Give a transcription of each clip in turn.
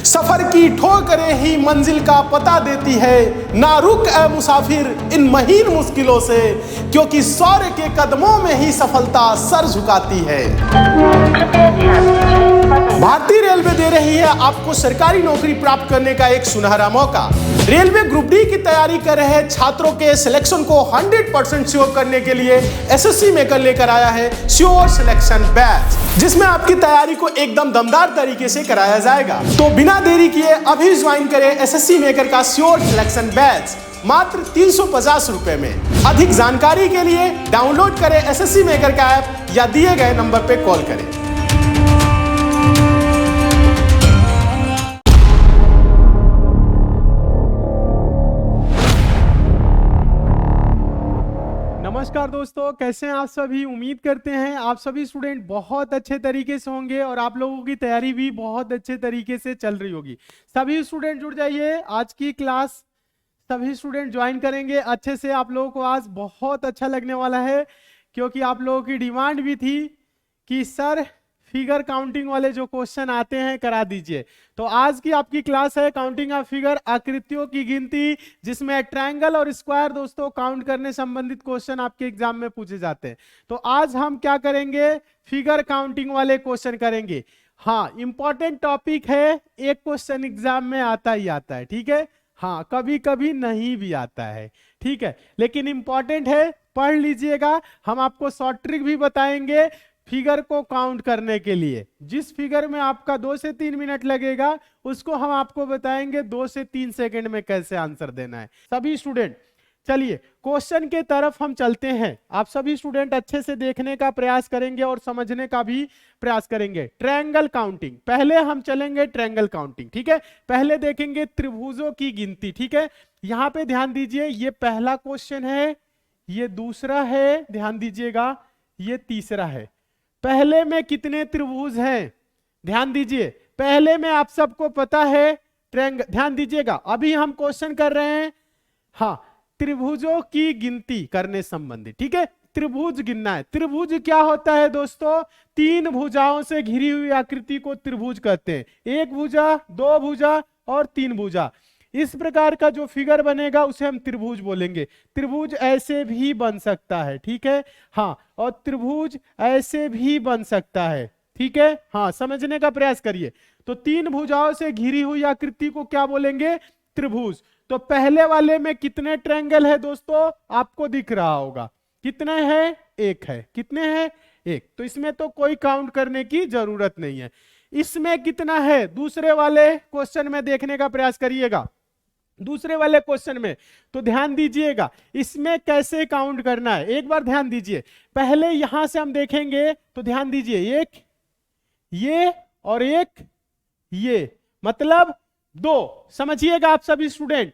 सफर की ठोकरें ही मंजिल का पता देती है, ना रुक ए मुसाफिर इन महीन मुश्किलों से, क्योंकि शौर्य के कदमों में ही सफलता सर झुकाती है। भारतीय रेलवे दे रही है आपको सरकारी नौकरी प्राप्त करने का एक सुनहरा मौका। रेलवे ग्रुप डी की तैयारी कर रहे छात्रों के सिलेक्शन को 100% श्योर करने के लिए एसएससी मेकर लेकर आया है श्योर सिलेक्शन बैच, जिसमें आपकी तैयारी को एकदम दमदार तरीके से कराया जाएगा। तो बिना देरी किए अभी ज्वाइन करें एसएससी मेकर का श्योर सिलेक्शन बैच मात्र 350 रुपए में। अधिक जानकारी के लिए डाउनलोड करें एसएससी मेकर का ऐप या दिए गए नंबर पे कॉल करें। नमस्कार दोस्तों, कैसे हैं आप सभी। उम्मीद करते हैं आप सभी स्टूडेंट बहुत अच्छे तरीके से होंगे और आप लोगों की तैयारी भी बहुत अच्छे तरीके से चल रही होगी। सभी स्टूडेंट जुड़ जाइए, आज की क्लास सभी स्टूडेंट ज्वाइन करेंगे अच्छे से। आप लोगों को आज बहुत अच्छा लगने वाला है, क्योंकि आप लोगों की डिमांड भी थी कि सर फिगर काउंटिंग वाले जो क्वेश्चन आते हैं करा दीजिए। तो आज की आपकी क्लास है काउंटिंग ऑफ फिगर, आकृतियों की गिनती, जिसमें ट्रायंगल और स्क्वायर दोस्तों काउंट करने संबंधित क्वेश्चन आपके एग्जाम में पूछे जाते हैं। तो आज हम क्या करेंगे, फिगर काउंटिंग वाले क्वेश्चन करेंगे। हाँ, इंपॉर्टेंट टॉपिक है, एक क्वेश्चन एग्जाम में आता ही आता है, ठीक है। हाँ, कभी कभी नहीं भी आता है, ठीक है, लेकिन इंपॉर्टेंट है, पढ़ लीजिएगा। हम आपको शॉर्ट ट्रिक भी बताएंगे फिगर को काउंट करने के लिए। जिस फिगर में आपका 2 से 3 मिनट लगेगा, उसको हम आपको बताएंगे 2 से 3 सेकंड में कैसे आंसर देना है। सभी स्टूडेंट चलिए क्वेश्चन के तरफ हम चलते हैं। आप सभी स्टूडेंट अच्छे से देखने का प्रयास करेंगे और समझने का भी प्रयास करेंगे। ट्रायंगल काउंटिंग, पहले हम चलेंगे ट्रायंगल काउंटिंग, ठीक है। पहले देखेंगे त्रिभुजों की गिनती, ठीक है। यहां पे ध्यान दीजिए, ये पहला क्वेश्चन है, ये दूसरा है, ध्यान दीजिएगा, ये तीसरा है। पहले में कितने त्रिभुज हैं, ध्यान दीजिए। पहले में आप सबको पता है ट्रायंगल, ध्यान दीजिएगा, अभी हम क्वेश्चन कर रहे हैं हाँ त्रिभुजों की गिनती करने संबंधी, ठीक है। त्रिभुज गिनना है। त्रिभुज क्या होता है दोस्तों, 3 भुजाओं से घिरी हुई आकृति को त्रिभुज कहते हैं। 1 भुजा, 2 भुजा और 3 भुजा, इस प्रकार का जो फिगर बनेगा उसे हम त्रिभुज बोलेंगे। त्रिभुज ऐसे भी बन सकता है, ठीक है। हाँ, और त्रिभुज ऐसे भी बन सकता है, ठीक है। हाँ, समझने का प्रयास करिए। तो 3 भुजाओं से घिरी हुई आकृति को क्या बोलेंगे, त्रिभुज। तो पहले वाले में कितने ट्रायंगल है दोस्तों, आपको दिख रहा होगा, कितने हैं, 1 है। कितने हैं, 1। तो इसमें तो कोई काउंट करने की जरूरत नहीं है। इसमें कितना है, दूसरे वाले क्वेश्चन में देखने का प्रयास करिएगा। दूसरे वाले क्वेश्चन में तो ध्यान दीजिएगा, इसमें कैसे काउंट करना है, एक बार ध्यान दीजिए। पहले यहां से हम देखेंगे तो ध्यान दीजिए, एक ये और एक ये, मतलब 2। समझिएगा आप सभी स्टूडेंट,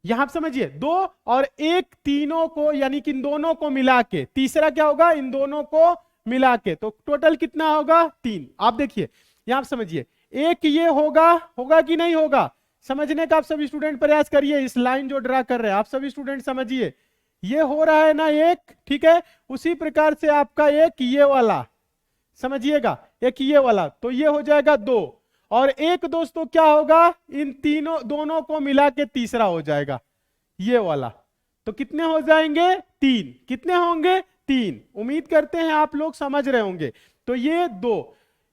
यहां समझिए, 2 और 1, तीनों को यानी कि इन दोनों को मिला के, तीसरा क्या होगा, इन दोनों को मिला के, तो टोटल कितना होगा, 3। आप देखिए यहां समझिए, एक ये होगा कि नहीं होगा, समझने का आप सभी स्टूडेंट प्रयास करिए। इस लाइन जो ड्रा कर रहे हैं आप सभी स्टूडेंट समझिए, ये हो रहा है ना 1, ठीक है। उसी प्रकार से आपका एक ये वाला, समझिएगा, एक ये वाला, तो ये हो जाएगा 2 और 1 दोस्तों क्या होगा, इन दोनों को मिला के तीसरा हो जाएगा ये वाला। तो कितने हो जाएंगे, 3। कितने होंगे, 3। उम्मीद करते हैं आप लोग समझ रहे होंगे। तो ये 2,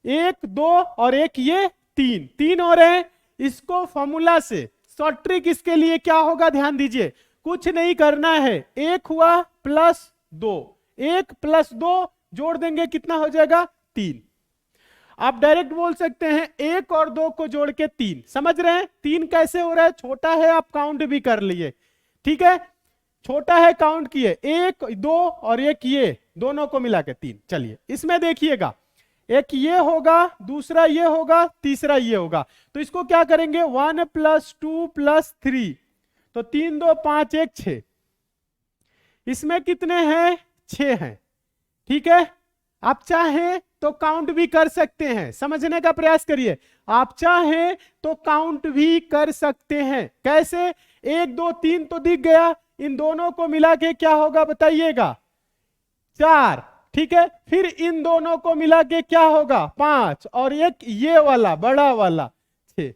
1, 2 और एक ये 3 हो रहे हैं। इसको फॉर्मूला से शॉर्ट ट्रिक इसके लिए क्या होगा, ध्यान दीजिए, कुछ नहीं करना है, 1 हुआ प्लस 2, 1 प्लस 2 जोड़ देंगे, कितना हो जाएगा, 3। आप डायरेक्ट बोल सकते हैं 1 और 2 को जोड़ के 3। समझ रहे हैं 3 कैसे हो रहा है, छोटा है आप काउंट भी कर लिए, ठीक है, छोटा है काउंट किए, 1, 2 और एक ये, दोनों को मिला के 3। चलिए इसमें देखिएगा, एक ये होगा, दूसरा ये होगा, तीसरा ये होगा। तो इसको क्या करेंगे, 1 + 2 + 3, तो 3, 2, 5, 1, 6। इसमें कितने हैं, 6 हैं, ठीक है। आप चाहें तो काउंट भी कर सकते हैं, समझने का प्रयास करिए। आप चाहें तो काउंट भी कर सकते हैं, कैसे, 1, 2, 3 तो दिख गया, इन दोनों को मिला के क्या होगा बताइएगा, 4, ठीक है। फिर इन दोनों को मिला के क्या होगा, 5 और एक ये वाला बड़ा वाला 6।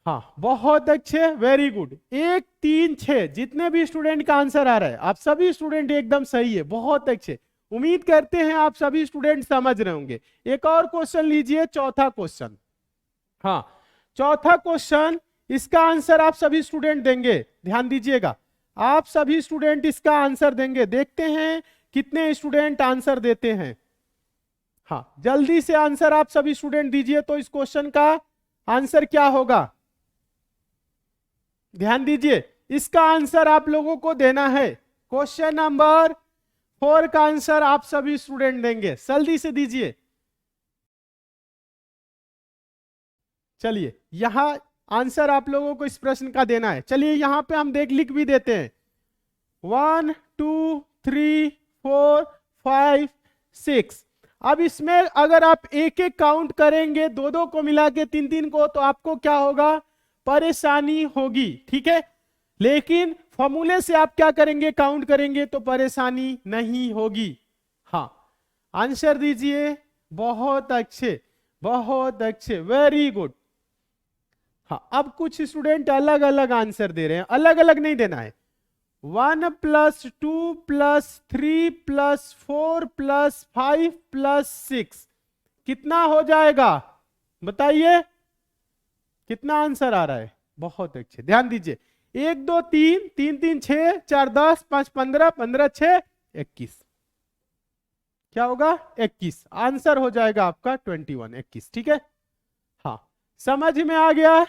हाँ बहुत अच्छे, वेरी गुड। 1 3 6 जितने भी स्टूडेंट का आंसर आ रहा है, आप सभी स्टूडेंट एकदम सही है, बहुत अच्छे। उम्मीद करते हैं आप सभी स्टूडेंट समझ रहे होंगे। एक और क्वेश्चन लीजिए, चौथा क्वेश्चन। हाँ चौथा क्वेश्चन, इसका आंसर आप सभी स्टूडेंट देंगे, ध्यान दीजिएगा, आप सभी स्टूडेंट इसका आंसर देंगे। देखते हैं कितने स्टूडेंट आंसर देते हैं। हाँ जल्दी से आंसर आप सभी स्टूडेंट दीजिए। तो इस क्वेश्चन का आंसर क्या होगा, ध्यान दीजिए, इसका आंसर आप लोगों को देना है। क्वेश्चन नंबर 4 का आंसर आप सभी स्टूडेंट देंगे, जल्दी से दीजिए। चलिए यहां आंसर आप लोगों को इस प्रश्न का देना है। चलिए यहां पे हम लिख भी देते हैं। 1 2 3 4 5 6। अब इसमें अगर आप एक एक काउंट करेंगे, दो दो को मिला के 3 3 को, तो आपको क्या होगा, परेशानी होगी, ठीक है। लेकिन फॉर्मूले से आप क्या करेंगे, काउंट करेंगे तो परेशानी नहीं होगी। हाँ आंसर दीजिए, बहुत अच्छे बहुत अच्छे, वेरी गुड। हाँ अब कुछ स्टूडेंट अलग अलग आंसर दे रहे हैं, अलग अलग नहीं देना है। 1 + 2 + 3 + 4 + 5 + 6 कितना हो जाएगा, बताइए कितना आंसर आ रहा है। बहुत अच्छे, ध्यान दीजिए। 1 2 3 3 3 6 4 10 5 15 15 6 21, क्या होगा 21, आंसर हो जाएगा आपका 21 21, ठीक है। हाँ समझ में आ गया,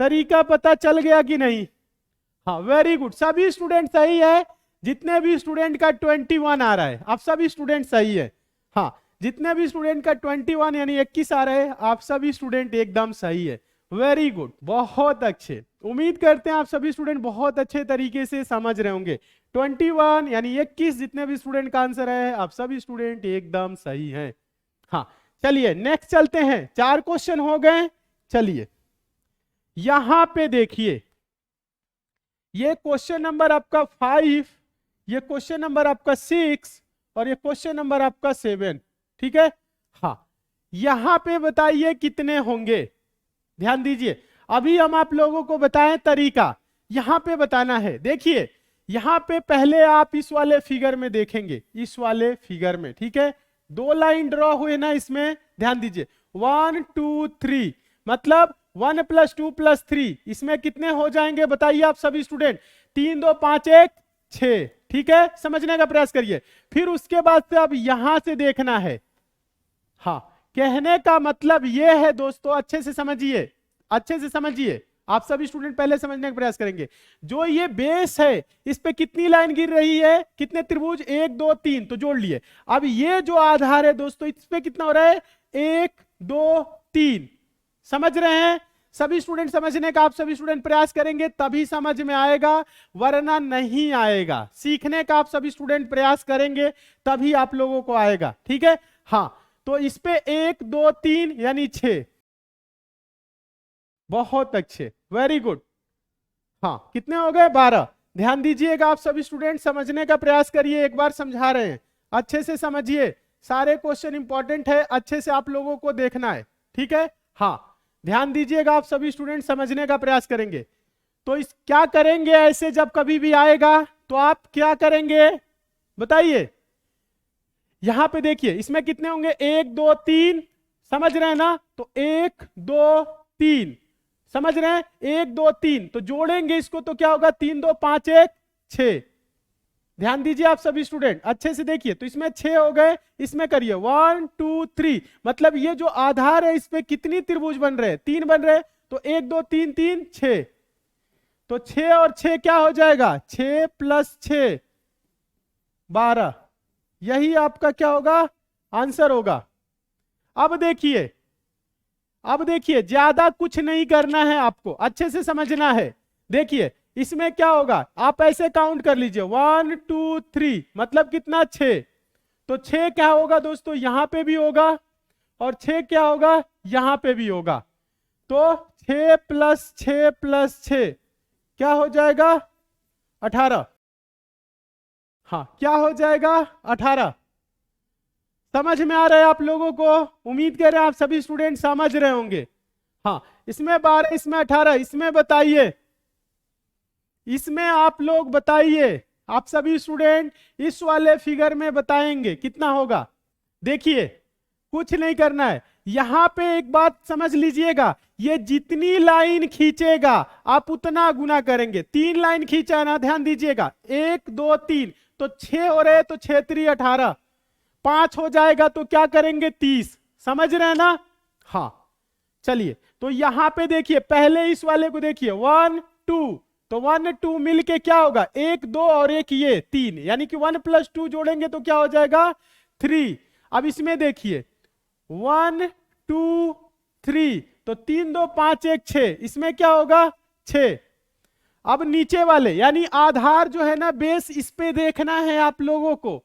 तरीका पता चल गया कि नहीं। हाँ वेरी गुड, सभी स्टूडेंट सही है। जितने भी स्टूडेंट का 21 आ रहा है, आप सभी स्टूडेंट सही है। हाँ जितने भी स्टूडेंट का 21 यानी 21 आ रहा है, आप सभी स्टूडेंट एकदम सही है, वेरी गुड, बहुत अच्छे। उम्मीद करते हैं आप सभी स्टूडेंट बहुत अच्छे तरीके से समझ रहे होंगे। 21 यानी 21 जितने भी स्टूडेंट का आंसर है, आप सभी स्टूडेंट एकदम सही है। हाँ चलिए नेक्स्ट चलते हैं, 4 क्वेश्चन हो गए। चलिए यहां पे देखिए, ये क्वेश्चन नंबर आपका 5, ये क्वेश्चन नंबर आपका 6 और ये क्वेश्चन नंबर आपका 7, ठीक है। हाँ यहां पे बताइए कितने होंगे, ध्यान दीजिए। अभी हम आप लोगों को बताएं तरीका, यहां पे बताना है। देखिए यहां पे पहले आप इस वाले फिगर में देखेंगे, इस वाले फिगर में, ठीक है। 2 लाइन ड्रॉ हुए ना इसमें, ध्यान दीजिए। 1 2 3 मतलब 1 + 2 + 3, इसमें कितने हो जाएंगे बताइए आप सभी स्टूडेंट। 3 2 5 1 6, ठीक है। समझने का प्रयास करिए। फिर उसके बाद से अब यहां से देखना है। हाँ कहने का मतलब यह है दोस्तों, अच्छे से समझिए, अच्छे से समझिए। आप सभी स्टूडेंट पहले समझने का प्रयास करेंगे। जो ये बेस है, इस पे कितनी लाइन गिर रही है, कितने त्रिभुज, 1 2 3, तो जोड़ लिए। अब ये जो आधार है दोस्तों, इस पे कितना हो रहा है, 1 2 3। समझ रहे हैं सभी स्टूडेंट, समझने का आप सभी स्टूडेंट प्रयास करेंगे तभी समझ में आएगा, वरना नहीं आएगा। सीखने का आप सभी स्टूडेंट प्रयास करेंगे तभी आप लोगों को आएगा, ठीक है। हाँ तो इस पे 1 2 3 यानी 6, बहुत अच्छे, वेरी गुड। हाँ कितने हो गए, 12। ध्यान दीजिएगा आप सभी स्टूडेंट, समझने का प्रयास करिए, एक बार समझा रहे हैं, अच्छे से समझिए। सारे क्वेश्चन इंपॉर्टेंट है, अच्छे से आप लोगों को देखना है, ठीक है। हाँ ध्यान दीजिएगा आप सभी स्टूडेंट, समझने का प्रयास करेंगे। तो इस क्या करेंगे ऐसे, जब कभी भी आएगा तो आप क्या करेंगे बताइए। यहां पे देखिए इसमें कितने होंगे, 1 2 3, समझ रहे हैं ना। तो 1 2 3, समझ रहे हैं, 1 2 3, तो जोड़ेंगे इसको तो क्या होगा, 3 2 5 1 6। ध्यान दीजिए आप सभी स्टूडेंट, अच्छे से देखिए। तो इसमें 6 हो गए, इसमें करिए 1 2 3, मतलब ये जो आधार है इस पे कितनी त्रिभुज बन रहे हैं, 3 बन रहे हैं। तो 1 2 3 3 6, तो 6 और 6 क्या हो जाएगा, 6 + 6 12, यही आपका क्या होगा, आंसर होगा। अब देखिए, अब देखिए ज्यादा कुछ नहीं करना है आपको, अच्छे से समझना है। देखिए इसमें क्या होगा, आप ऐसे काउंट कर लीजिए 1 2 3, मतलब कितना, 6। तो 6 क्या होगा दोस्तों, यहां पे भी होगा, और 6 क्या होगा, यहां पे भी होगा। तो 6 + 6 + 6 क्या हो जाएगा, 18। हाँ क्या हो जाएगा, 18। समझ में आ रहा है आप लोगों को, उम्मीद कर रहे हैं आप सभी स्टूडेंट समझ रहे होंगे। हाँ, इसमें 12, इसमें 18, इसमें बताइए, इसमें आप लोग बताइए, आप सभी स्टूडेंट इस वाले फिगर में बताएंगे कितना होगा। देखिए, कुछ नहीं करना है, यहां पे एक बात समझ लीजिएगा, ये जितनी लाइन खींचेगा आप उतना गुना करेंगे। 3 लाइन खींचा ना, ध्यान दीजिएगा, 1 2 3, तो 6 हो रहे, तो 6 3 18, 5 हो जाएगा तो क्या करेंगे 30, समझ रहे हैं ना। हाँ चलिए, तो यहां पे देखिए, पहले इस वाले को देखिए 1 2, तो 1 2 मिलके क्या होगा, 1 2 और 1 ये 3, यानी कि 1 + 2 जोड़ेंगे तो क्या हो जाएगा 3। अब इसमें देखिए 1 2 3, तो 3 2 5 1 6, इसमें क्या होगा 6। अब नीचे वाले यानी आधार जो है ना, बेस, इस पे देखना है आप लोगों को।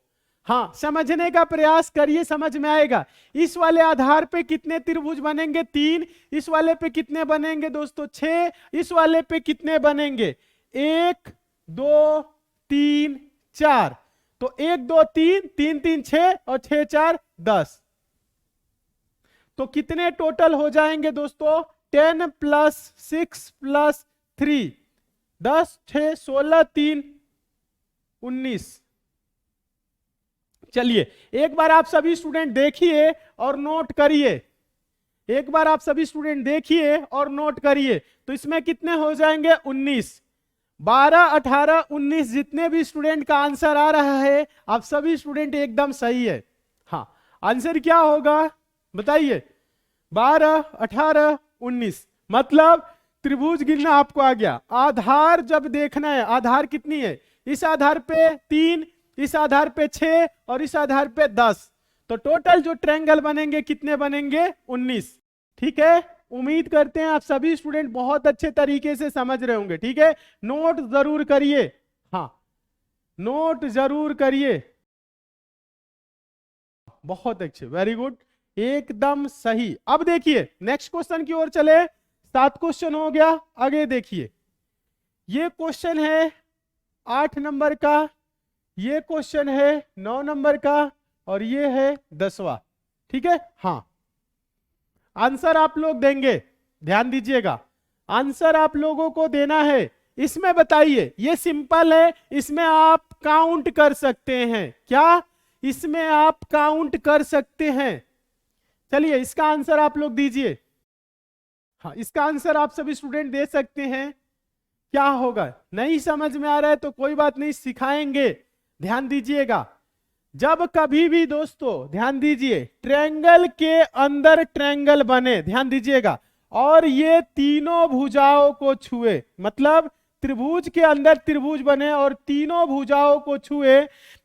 हाँ, समझने का प्रयास करिए, समझ में आएगा। इस वाले आधार पे कितने त्रिभुज बनेंगे 3, इस वाले पे कितने बनेंगे दोस्तों 6, इस वाले पे कितने बनेंगे 1 2 3 4, तो 1 2 3 3 3 6 और 6 4 10, तो कितने टोटल हो जाएंगे दोस्तों 10 + 6 + 3, 10 6 16 3 19। चलिए, एक बार आप सभी स्टूडेंट देखिए और नोट करिए, एक बार आप सभी स्टूडेंट देखिए और नोट करिए, तो इसमें कितने हो जाएंगे 19, 12 18 19, जितने भी स्टूडेंट का आंसर आ रहा है आप सभी स्टूडेंट एकदम सही है। हाँ, आंसर क्या होगा बताइए, 12 18 19, मतलब त्रिभुज गिनना आपको आ गया। आधार जब देखना है, आधार कितनी है, इस आधार पे 3, इस आधार पे 6 और इस आधार पे 10, तो टोटल जो ट्रायंगल बनेंगे कितने बनेंगे 19। ठीक है, उम्मीद करते हैं आप सभी स्टूडेंट बहुत अच्छे तरीके से समझ रहे होंगे। ठीक है, नोट जरूर करिए, हाँ नोट जरूर करिए, बहुत अच्छे, वेरी गुड, एकदम सही। अब देखिए नेक्स्ट क्वेश्चन की ओर चले, 7 क्वेश्चन हो गया। आगे देखिए, ये क्वेश्चन है 8 नंबर का, ये क्वेश्चन है 9 नंबर का, और ये है 10वां। ठीक है, हाँ आंसर आप लोग देंगे, ध्यान दीजिएगा, आंसर आप लोगों को देना है। इसमें बताइए, ये सिंपल है, इसमें आप काउंट कर सकते हैं, क्या इसमें आप काउंट कर सकते हैं। चलिए इसका आंसर आप लोग दीजिए। हाँ, इसका आंसर आप सभी स्टूडेंट दे सकते हैं, क्या होगा। नहीं समझ में आ रहा है तो कोई बात नहीं, सिखाएंगे, ध्यान दीजिएगा। जब कभी भी दोस्तों ध्यान दीजिए, ट्रायंगल के अंदर ट्रायंगल बने, ध्यान दीजिएगा, और ये तीनों भुजाओं को छुए, मतलब त्रिभुज के अंदर त्रिभुज बने और तीनों भुजाओं को छुए,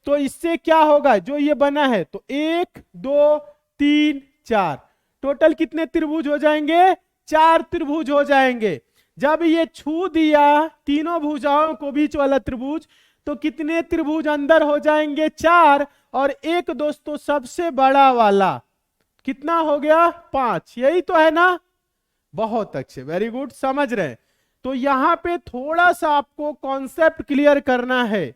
तो इससे क्या होगा, जो ये बना है, तो 1 2 3 4, टोटल कितने त्रिभुज हो जाएंगे 4 त्रिभुज हो जाएंगे। जब ये छू दिया तीनों भुजाओं को, बीच वाला त्रिभुज, तो कितने त्रिभुज अंदर हो जाएंगे 4, और एक दोस्तों सबसे बड़ा वाला कितना हो गया 5, यही तो है ना। बहुत अच्छे, वेरी गुड, समझ रहे हैं। तो यहां पे थोड़ा सा आपको कॉन्सेप्ट क्लियर करना है।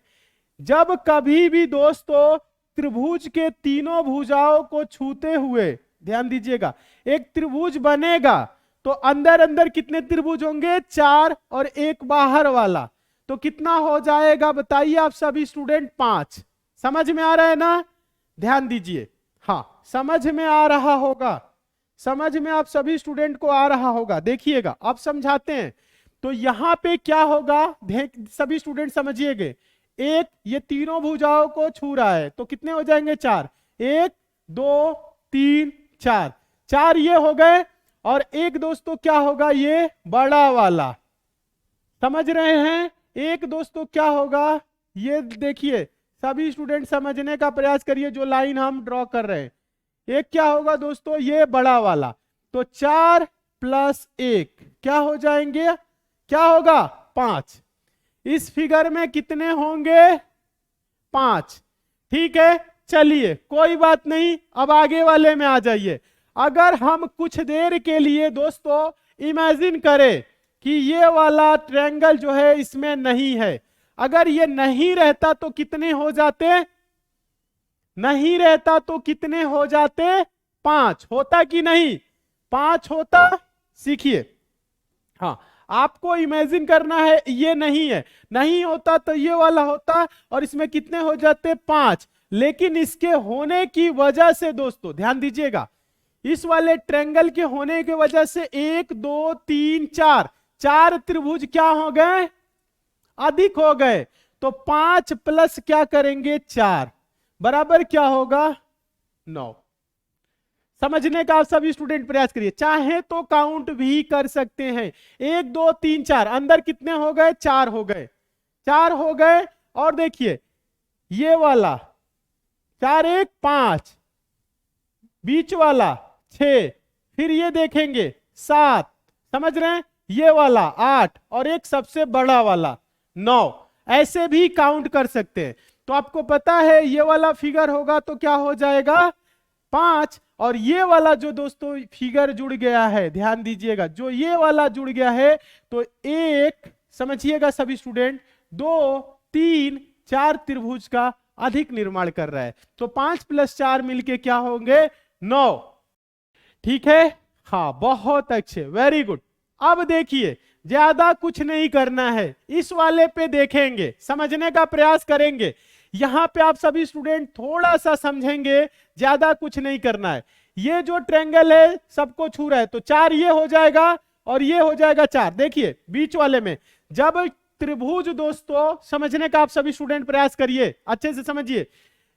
जब कभी भी दोस्तों त्रिभुज के तीनों भुजाओं को छूते हुए, ध्यान दीजिएगा, एक त्रिभुज बनेगा, तो अंदर अंदर कितने त्रिभुज होंगे 4, और एक बाहर वाला, तो कितना हो जाएगा बताइए आप सभी स्टूडेंट 5। समझ में आ रहा है ना, ध्यान दीजिए, हाँ समझ में आ रहा होगा, समझ में आप सभी स्टूडेंट को आ रहा होगा। देखिएगा आप समझाते हैं, तो यहां पे क्या होगा, सभी स्टूडेंट समझिएगा, एक ये तीनों भुजाओं को छू रहा है, तो कितने हो जाएंगे 4, 1 2 3 4, 4 ये हो गए, और एक दोस्तों क्या होगा ये बड़ा वाला, समझ रहे हैं। एक दोस्तों क्या होगा, ये देखिए सभी स्टूडेंट समझने का प्रयास करिए, जो लाइन हम ड्रॉ कर रहे हैं, एक क्या होगा दोस्तों ये बड़ा वाला, तो 4 + 1 क्या हो जाएंगे, क्या होगा 5। इस फिगर में कितने होंगे 5। ठीक है, चलिए कोई बात नहीं, अब आगे वाले में आ जाइए। अगर हम कुछ देर के लिए दोस्तों इमेजिन करें कि ये वाला ट्रायंगल जो है इसमें नहीं है, अगर ये नहीं रहता तो कितने हो जाते, नहीं रहता तो कितने हो जाते 5, होता कि नहीं 5 होता, सीखिए। हाँ, आपको इमेजिन करना है, ये नहीं है, नहीं होता तो ये वाला होता और इसमें कितने हो जाते 5, लेकिन इसके होने की वजह से दोस्तों ध्यान दीजिएगा, इस वाले ट्रायंगल के होने की वजह से 1 2 3 4 4 त्रिभुज क्या हो गए, अधिक हो गए। तो 5 प्लस क्या करेंगे 4 बराबर क्या होगा 9। समझने का आप सभी स्टूडेंट प्रयास करिए, चाहे तो काउंट भी कर सकते हैं। 1 2 3 4 अंदर कितने हो गए 4 हो गए, 4 हो गए। और देखिए ये वाला 4 1 5, बीच वाला 6, फिर ये देखेंगे 7, समझ रहे हैं, ये वाला 8 और एक सबसे बड़ा वाला 9। ऐसे भी काउंट कर सकते हैं। तो आपको पता है ये वाला फिगर होगा तो क्या हो जाएगा 5, और ये वाला जो दोस्तों फिगर जुड़ गया है, ध्यान दीजिएगा, जो ये वाला जुड़ गया है तो एक, समझिएगा सभी स्टूडेंट, 2 3 4 त्रिभुज का अधिक निर्माण कर रहा है। तो 5 + 4 मिलके क्या होंगे 9। ठीक है, हाँ बहुत अच्छे, वेरी गुड। अब देखिए ज्यादा कुछ नहीं करना है, इस वाले पे देखेंगे, समझने का प्रयास करेंगे। यहां पे आप सभी स्टूडेंट थोड़ा सा समझेंगे, ज्यादा कुछ नहीं करना है। ये जो ट्रायंगल है सबको छू रहा है तो 4 ये हो जाएगा और ये हो जाएगा 4। देखिए बीच वाले में जब त्रिभुज, दोस्तों समझने का आप सभी स्टूडेंट प्रयास करिए, अच्छे से समझिए।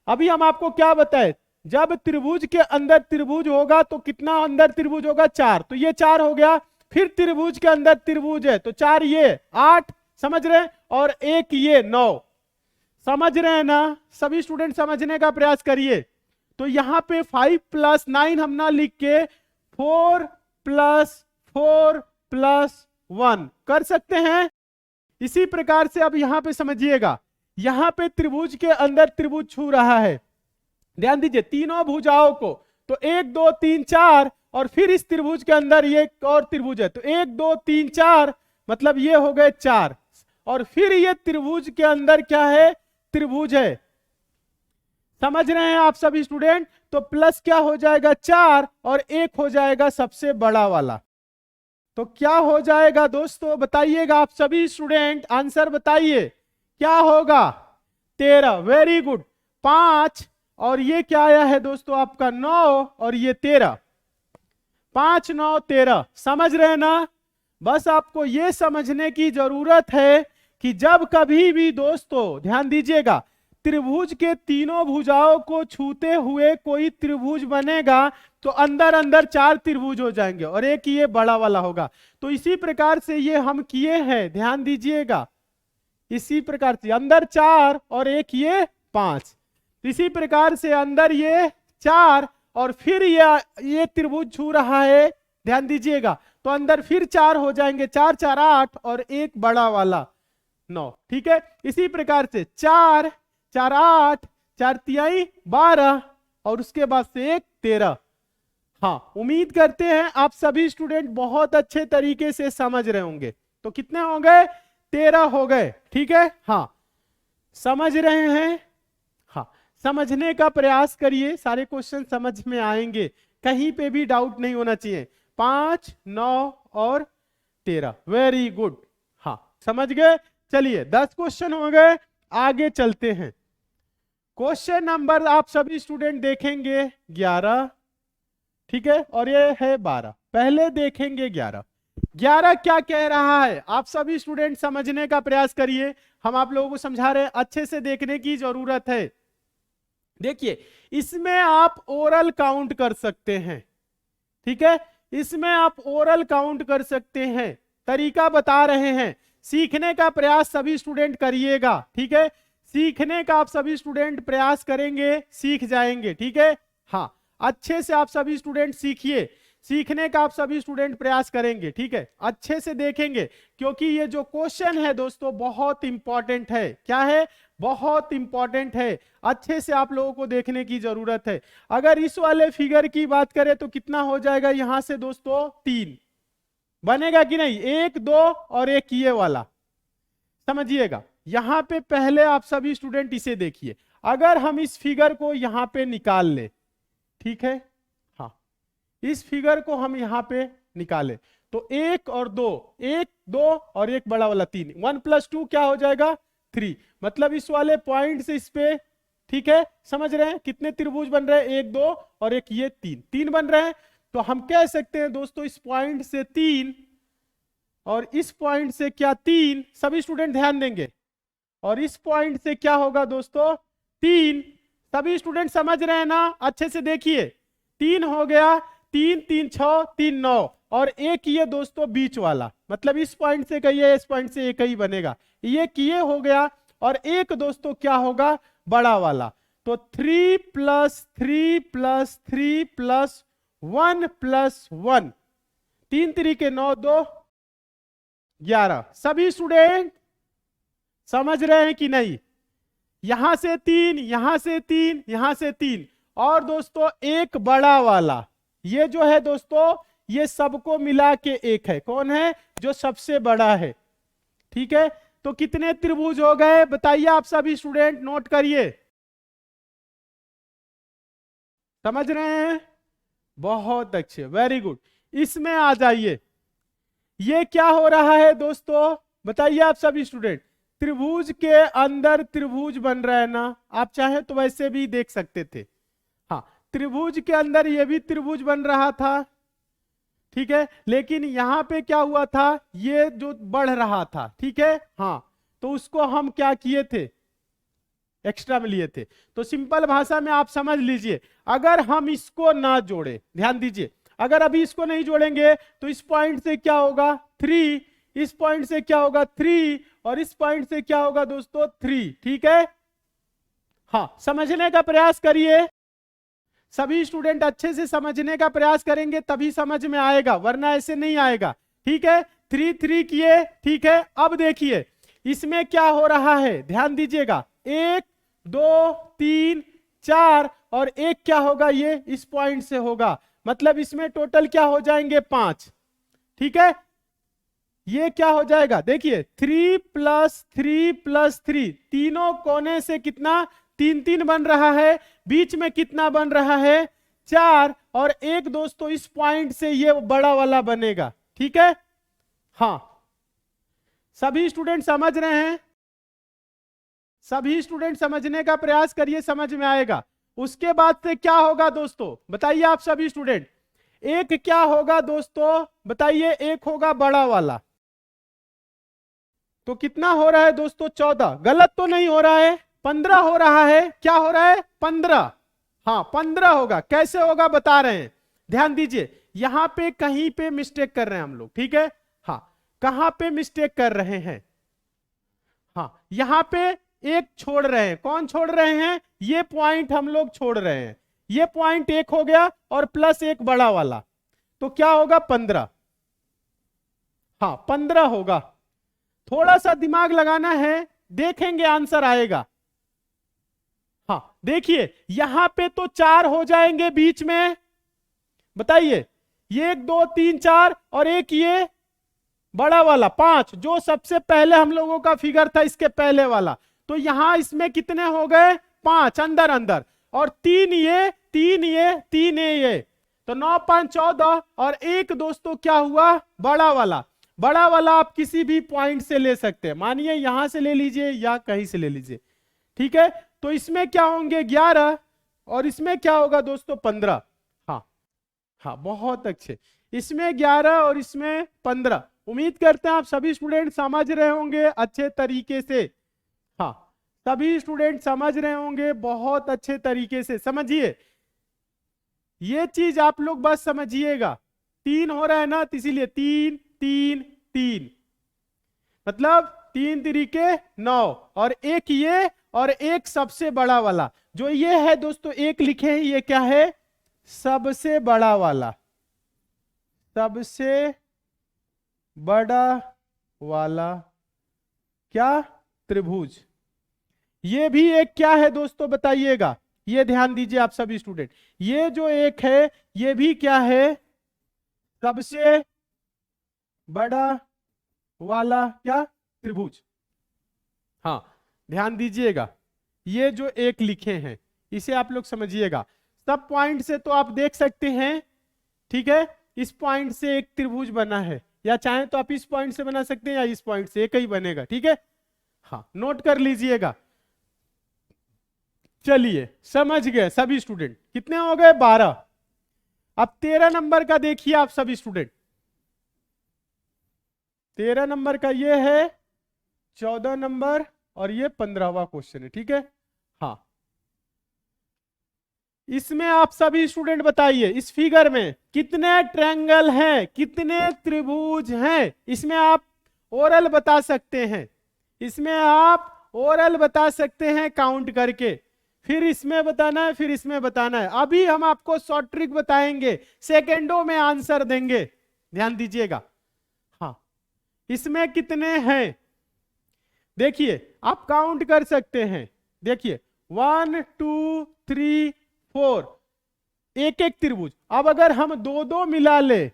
अभी हम आपको क्या बताए, जब त्रिभुज के अंदर त्रिभुज होगा तो कितना अंदर त्रिभुज होगा 4, तो ये 4 हो गया। फिर त्रिभुज के अंदर त्रिभुज है तो 4 ये 8, समझ रहे हैं, और एक ये 9। समझ रहे हैं ना सभी स्टूडेंट, समझने का प्रयास करिए। तो यहां पे 5 + 9 हम ना लिख के 4 + 4 + 1 कर सकते हैं। इसी प्रकार से अब यहां पे समझिएगा, यहां पे त्रिभुज के अंदर त्रिभुज छू रहा है, ध्यान दीजिए तीनों भुजाओं को, तो 1 2 3 4, और फिर इस त्रिभुज के अंदर ये और त्रिभुज है तो 1 2 3 4, मतलब ये हो गए 4, और फिर ये त्रिभुज के अंदर क्या है त्रिभुज है, समझ रहे हैं आप सभी स्टूडेंट। तो प्लस क्या हो जाएगा 4 और 1 हो जाएगा सबसे बड़ा वाला, तो क्या हो जाएगा दोस्तों बताइएगा आप सभी स्टूडेंट, आंसर बताइए क्या होगा 13। Very good. 5 और ये क्या आया है दोस्तों आपका 9 और ये 13, 5 9 13, समझ रहे हैं ना। बस आपको ये समझने की जरूरत है कि जब कभी भी दोस्तों ध्यान दीजिएगा त्रिभुज के तीनों भुजाओं को छूते हुए कोई त्रिभुज बनेगा तो अंदर अंदर 4 त्रिभुज हो जाएंगे और एक ये बड़ा वाला होगा। तो इसी प्रकार से ये हम किए हैं, ध्यान दीजिएगा, इसी प्रकार से अंदर 4 और एक ये 5, इसी प्रकार से अंदर ये 4 और फिर ये त्रिभुज छू रहा है, ध्यान दीजिएगा, तो अंदर फिर 4 हो जाएंगे, 4 4 8 और एक बड़ा वाला 9। ठीक है, इसी प्रकार से 4 4 8 4 3 12 और उसके बाद से एक 13। हाँ, उम्मीद करते हैं आप सभी स्टूडेंट बहुत अच्छे तरीके से समझ रहे होंगे। तो कितने हो गए 13 हो गए। ठीक है, हाँ समझ रहे हैं, हाँ समझने का प्रयास करिए, सारे क्वेश्चन समझ में आएंगे, कहीं पे भी डाउट नहीं होना चाहिए। 5 9 और 13, वेरी गुड, हाँ समझ गए। चलिए 10 क्वेश्चन हो गए, आगे चलते हैं। क्वेश्चन नंबर आप सभी स्टूडेंट देखेंगे 11, ठीक है, और ये है 12। पहले देखेंगे 11 क्या कह रहा है, आप सभी स्टूडेंट समझने का प्रयास करिए, हम आप लोगों को समझा रहे हैं, अच्छे से देखने की जरूरत है। देखिए इसमें आप ओरल काउंट कर सकते हैं, ठीक है, इसमें आप ओरल काउंट कर सकते हैं, तरीका बता रहे हैं, सीखने का प्रयास सभी स्टूडेंट करिएगा। ठीक है, सीखने का आप सभी स्टूडेंट प्रयास करेंगे, सीख जाएंगे। ठीक है, हाँ अच्छे से आप सभी स्टूडेंट सीखिए, सीखने का आप सभी स्टूडेंट प्रयास करेंगे। ठीक है, अच्छे से देखेंगे, क्योंकि ये जो क्वेश्चन है दोस्तों बहुत इंपॉर्टेंट है। क्या है, बहुत इंपॉर्टेंट है, अच्छे से आप लोगों को देखने की जरूरत है। अगर इस वाले फिगर की बात करें तो कितना हो जाएगा यहां से दोस्तों 3 बनेगा कि नहीं, 1 2 और एक ये वाला, समझिएगा। यहां पे पहले आप सभी स्टूडेंट इसे देखिए, अगर हम इस फिगर को यहां पे निकाल ले, ठीक है, हाँ इस फिगर को हम यहां पे निकालें तो 1 और 2, 1 2 और एक बड़ा वाला 3, 1 + 2 क्या हो जाएगा 3। मतलब इस वाले पॉइंट से इस पे, ठीक है, समझ रहे हैं कितने त्रिभुज बन रहे हैं, 1 2 और एक ये 3 बन रहे हैं। तो हम कह सकते हैं दोस्तों इस पॉइंट से 3 और इस पॉइंट से क्या 3, सभी स्टूडेंट ध्यान देंगे, और इस पॉइंट से क्या होगा दोस्तों 3। सभी स्टूडेंट समझ रहे हैं ना, अच्छे से देखिए, 3 हो गया, 3 3 6 3 9 और एक ये दोस्तों बीच वाला, मतलब इस पॉइंट से कहिए इस पॉइंट से एक ही बनेगा, ये किए हो गया। और एक दोस्तों क्या होगा बड़ा वाला, तो 3 + 3 + 3 + 1 + 1, 3 3 के 9 2 11। सभी स्टूडेंट समझ रहे हैं कि नहीं, यहां से 3, यहां से 3, यहां से 3, और दोस्तों एक बड़ा वाला, ये जो है दोस्तों ये सबको मिला के एक है, कौन है जो सबसे बड़ा है, ठीक है। तो कितने त्रिभुज हो गए बताइए आप सभी स्टूडेंट, नोट करिए, समझ रहे हैं, बहुत अच्छे, वेरी गुड। इसमें आ जाइए, ये क्या हो रहा है दोस्तों बताइए आप सभी स्टूडेंट, त्रिभुज के अंदर त्रिभुज बन रहा है ना, आप चाहे तो वैसे भी देख सकते थे, हाँ त्रिभुज के अंदर ये भी त्रिभुज बन रहा था, ठीक है, लेकिन यहां पे क्या हुआ था, ये जो बढ़ रहा था, ठीक है, हाँ, तो उसको हम क्या किए थे, एक्स्ट्रा में लिए थे। तो सिंपल भाषा में आप समझ लीजिए, अगर हम इसको ना जोड़े, ध्यान दीजिए, अगर अभी इसको नहीं जोड़ेंगे तो इस पॉइंट से क्या होगा 3, इस पॉइंट से क्या होगा 3 और इस पॉइंट से क्या होगा दोस्तों 3, ठीक है, हाँ समझने का प्रयास करिए, सभी स्टूडेंट अच्छे से समझने का प्रयास करेंगे तभी समझ में आएगा, वरना ऐसे नहीं आएगा, ठीक है। 3 3 किए, ठीक है। अब देखिए इसमें क्या हो रहा है, ध्यान दीजिएगा, 1 2 3 4 और एक क्या होगा, ये इस पॉइंट से होगा, मतलब इसमें टोटल क्या हो जाएंगे 5, ठीक है। ये क्या हो जाएगा देखिए 3 + 3 + 3, तीनों कोने से कितना 3 3 बन रहा है, बीच में कितना बन रहा है 4, और एक दोस्तों इस पॉइंट से ये बड़ा वाला बनेगा, ठीक है, हाँ सभी स्टूडेंट समझ रहे हैं, सभी स्टूडेंट समझने का प्रयास करिए, समझ में आएगा। उसके बाद से क्या होगा दोस्तों बताइए आप सभी स्टूडेंट, एक क्या होगा दोस्तों बताइए, एक होगा बड़ा वाला, तो कितना हो रहा है दोस्तों 14, गलत तो नहीं हो रहा है, 15 हो रहा है, क्या हो रहा है 15, हाँ 15 होगा, कैसे होगा बता रहे हैं, ध्यान दीजिए, यहां पे कहीं पे मिस्टेक कर रहे हैं हम लोग, ठीक है, हाँ कहां पे मिस्टेक कर रहे हैं, हाँ यहां पे एक छोड़ रहे हैं, कौन छोड़ रहे हैं, ये पॉइंट हम लोग छोड़ रहे हैं, ये पॉइंट एक हो गया और प्लस एक बड़ा वाला, तो क्या होगा 15, हाँ 15 होगा, थोड़ा सा दिमाग लगाना है, देखेंगे आंसर आएगा, हाँ देखिए यहां पे तो 4 हो जाएंगे बीच में, बताइए ये 1 2 3 4 और एक ये बड़ा वाला 5, जो सबसे पहले हम लोगों का फिगर था इसके पहले वाला, तो यहां इसमें कितने हो गए 5 अंदर अंदर, और 3 ये 3 ये 3 ये, तो 9 5 14, और एक दोस्तों क्या हुआ बड़ा वाला, बड़ा वाला आप किसी भी पॉइंट से ले सकते हैं, मानिए यहां से ले लीजिए या कहीं से ले लीजिए, ठीक है। तो इसमें क्या होंगे 11 और इसमें क्या होगा दोस्तों 15, हाँ हाँ बहुत अच्छे, इसमें 11 और इसमें 15, उम्मीद करते हैं आप सभी स्टूडेंट समझ रहे होंगे अच्छे तरीके से, हाँ सभी स्टूडेंट समझ रहे होंगे बहुत अच्छे तरीके से, समझिए ये चीज आप लोग बस समझिएगा, 3 हो रहा है ना, इसीलिए 3 3 3, मतलब 3 तरीके 9, और एक ये और एक सबसे बड़ा वाला, जो ये है दोस्तों एक लिखे हैं, ये क्या है सबसे बड़ा वाला, सबसे बड़ा वाला क्या त्रिभुज, ये भी एक क्या है दोस्तों बताइएगा, ये ध्यान दीजिए आप सभी स्टूडेंट, ये जो एक है ये भी क्या है सबसे बड़ा वाला क्या त्रिभुज, हाँ ध्यान दीजिएगा, ये जो एक लिखे हैं, इसे आप लोग समझिएगा। सब पॉइंट से तो आप देख सकते हैं, ठीक है, इस पॉइंट से एक त्रिभुज बना है, या चाहे तो आप इस पॉइंट से बना सकते हैं या इस पॉइंट से, एक ही बनेगा, ठीक है। हाँ, नोट कर लीजिएगा। चलिए, समझ गए सभी स्टूडेंट, कितने हो गए 12। अब 13 नंबर का देखिए आप सभी स्टूडेंट। 13 नंबर का ये है, 14 नंबर और ये 15वां क्वेश्चन है, ठीक है। हाँ, इसमें आप सभी स्टूडेंट बताइए, इस फिगर में कितने ट्रायंगल हैं, कितने त्रिभुज हैं। इसमें आप ओरल बता सकते हैं, इसमें आप ओरल बता सकते हैं काउंट करके, फिर इसमें बताना है, फिर इसमें बताना है। अभी हम आपको शॉर्ट ट्रिक बताएंगे, सेकेंडों में आंसर देंगे, ध्यान दीजिएगा। हाँ, इसमें कितने हैं देखिए, आप काउंट कर सकते हैं। देखिए 1 2 3 4, एक एक त्रिभुज। अब अगर हम दो दो मिला ले,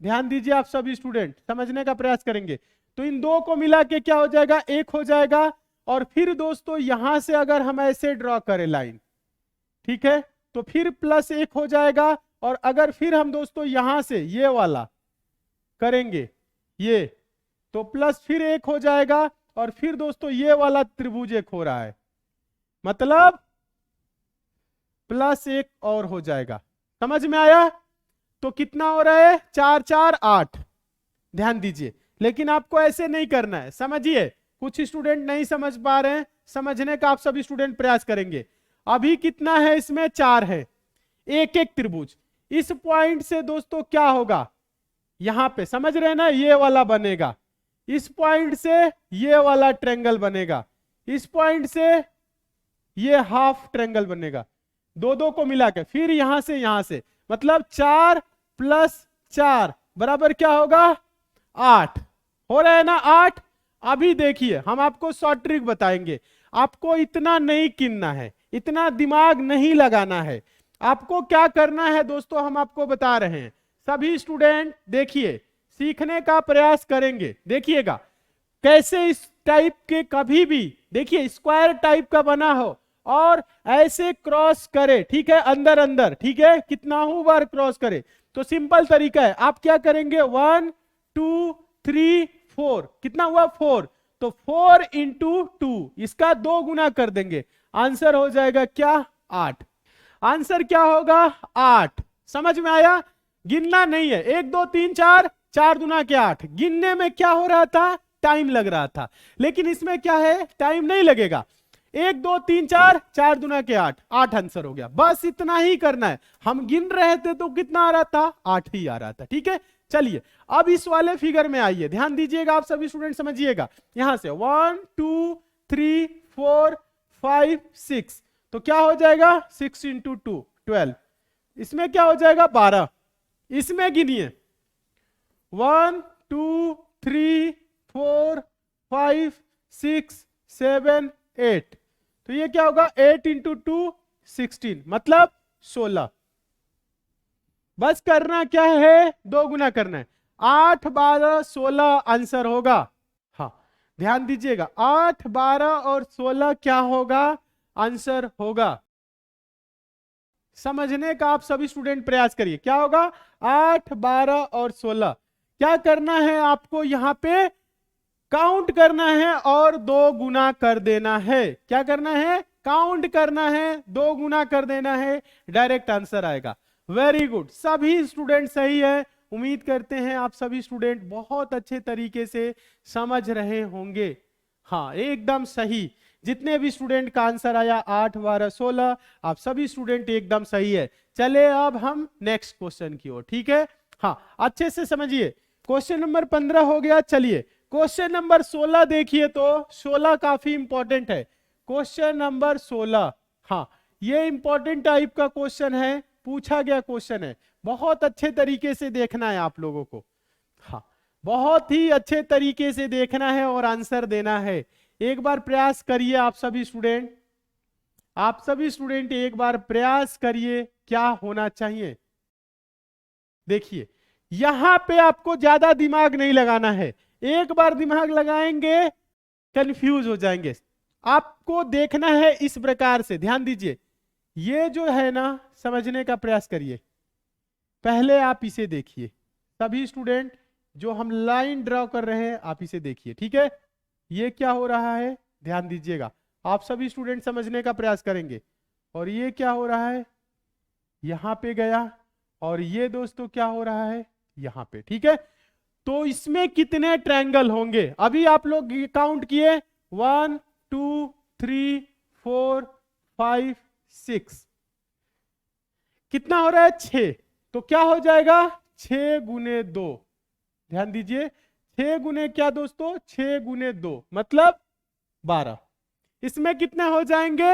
ध्यान दीजिए आप सभी स्टूडेंट, समझने का प्रयास करेंगे, तो इन दो को मिला के क्या हो जाएगा, एक हो जाएगा। और फिर दोस्तों यहां से अगर हम ऐसे ड्रॉ करें लाइन, ठीक है, तो फिर प्लस एक हो जाएगा। और अगर फिर हम दोस्तों यहां से ये वाला करेंगे ये, तो प्लस फिर एक हो जाएगा। और फिर दोस्तों ये वाला त्रिभुज एक हो रहा है, मतलब प्लस एक और हो जाएगा। समझ में आया? तो कितना हो रहा है, 4 4 8। ध्यान दीजिए, लेकिन आपको ऐसे नहीं करना है, समझिए। कुछ स्टूडेंट नहीं समझ पा रहे हैं, समझने का आप सभी स्टूडेंट प्रयास करेंगे। अभी कितना है, इसमें 4 है, एक एक त्रिभुज। इस पॉइंट से दोस्तों क्या होगा, यहां पे समझ रहे हैं ना, ये वाला बनेगा। इस पॉइंट से ये वाला ट्रायंगल बनेगा, इस पॉइंट से ये हाफ ट्रायंगल बनेगा, दो दो को मिला के। फिर यहां से मतलब 4 + 4 बराबर क्या होगा, 8 हो रहा है ना, 8। अभी देखिए, हम आपको शॉर्ट ट्रिक बताएंगे। आपको इतना नहीं गिनना है, इतना दिमाग नहीं लगाना है। आपको क्या करना है दोस्तों, हम आपको बता रहे हैं। सभी स्टूडेंट देखिए, सीखने का प्रयास करेंगे। देखिएगा कैसे इस टाइप के, कभी भी देखिए स्क्वायर टाइप का बना हो और ऐसे क्रॉस करे, ठीक है, अंदर अंदर, ठीक है, कितना बार क्रॉस करे। तो सिंपल तरीका है, आप क्या करेंगे, 1 2 3 4, कितना हुआ 4, तो 4 × 2, इसका 2 गुना कर देंगे, आंसर हो जाएगा क्या, 8। आंसर क्या होगा, 8। समझ में आया? गिनना नहीं है, 1 2 3 4, 4 दूना के 8। गिनने में क्या हो रहा था, टाइम लग रहा था, लेकिन इसमें क्या है, टाइम नहीं लगेगा। 1 2 3 4, 4 दूना के 8, 8 आंसर हो गया। बस इतना ही करना है। हम गिन रहे थे तो कितना आ रहा था, 8 ही आ रहा था, ठीक है। चलिए अब इस वाले फिगर में आइए, ध्यान दीजिएगा आप सभी स्टूडेंट, समझिएगा। यहां से 1 2 3 4 5 6, तो क्या हो जाएगा, 6 × 2 12। इसमें क्या हो जाएगा, 12। इसमें गिनिए 1 2 3 4 5 6 7 8, तो ये क्या होगा, 8 × 2 16, मतलब 16। बस करना क्या है, 2 गुना करना है, 8 12 16 आंसर होगा। हाँ, ध्यान दीजिएगा, 8 12 और 16 क्या होगा, आंसर होगा। समझने का आप सभी स्टूडेंट प्रयास करिए, क्या होगा, 8 12 और 16। क्या करना है आपको, यहां पे काउंट करना है और 2 गुना कर देना है। क्या करना है, काउंट करना है, 2 गुना कर देना है, डायरेक्ट आंसर आएगा। वेरी गुड, सभी स्टूडेंट सही है। उम्मीद करते हैं आप सभी स्टूडेंट बहुत अच्छे तरीके से समझ रहे होंगे। हाँ, एकदम सही। जितने भी स्टूडेंट का आंसर आया 8 12 16, आप सभी स्टूडेंट एकदम सही है। चले अब हम नेक्स्ट क्वेश्चन की ओर, ठीक है। हाँ, अच्छे से समझिए, क्वेश्चन नंबर 15 हो गया। चलिए क्वेश्चन नंबर 16 देखिए, तो 16 काफी इंपॉर्टेंट है। क्वेश्चन नंबर 16, हाँ, ये इंपॉर्टेंट टाइप का क्वेश्चन है, पूछा गया क्वेश्चन है। बहुत अच्छे तरीके से देखना है आप लोगों को। हाँ, बहुत ही अच्छे तरीके से देखना है और आंसर देना है। एक बार प्रयास करिए आप सभी स्टूडेंट, आप सभी स्टूडेंट एक बार प्रयास करिए, क्या होना चाहिए। देखिए यहां पे आपको ज्यादा दिमाग नहीं लगाना है, एक बार दिमाग लगाएंगे कंफ्यूज हो जाएंगे। आपको देखना है इस प्रकार से, ध्यान दीजिए, ये जो है ना, समझने का प्रयास करिए। पहले आप इसे देखिए, सभी स्टूडेंट जो हम लाइन ड्रॉ कर रहे हैं आप इसे देखिए, ठीक है। ये क्या हो रहा है, ध्यान दीजिएगा, आप सभी स्टूडेंट समझने का प्रयास करेंगे। और ये क्या हो रहा है, यहां पे गया, और ये दोस्तों क्या हो रहा है, यहां पे, ठीक है। तो इसमें कितने ट्रायंगल होंगे, अभी आप लोग काउंट किए, 1 2 3 4 5 6, कितना हो रहा है, 6। तो क्या हो जाएगा, 6 गुने 2, ध्यान दीजिए, 6 गुने क्या दोस्तों, 6 गुने 2 मतलब 12। इसमें कितने हो जाएंगे,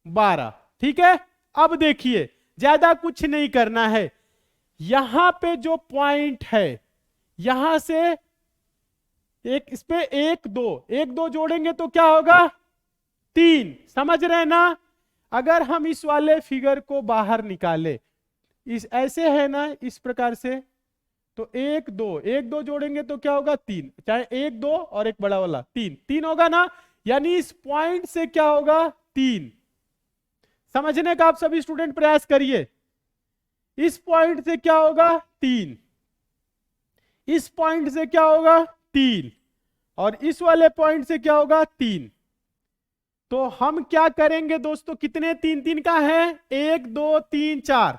12, ठीक है। अब देखिए, ज्यादा कुछ नहीं करना है, यहां पे जो पॉइंट है, यहां से एक, इस पे 1 2 1 2 जोड़ेंगे तो क्या होगा, 3, समझ रहे हैं ना। अगर हम इस वाले फिगर को बाहर निकाले, इस ऐसे है ना, इस प्रकार से, तो 1 2 1 2 जोड़ेंगे तो क्या होगा, 3, चाहे 1 2 और एक बड़ा वाला 3 3 होगा ना, यानी इस पॉइंट से क्या होगा, 3। समझने का आप सभी स्टूडेंट प्रयास करिए, इस पॉइंट से क्या होगा, 3, इस पॉइंट से क्या होगा, 3, और इस वाले पॉइंट से क्या होगा, 3। तो हम क्या करेंगे दोस्तों, कितने 3 3 का है, 1 2 3 4,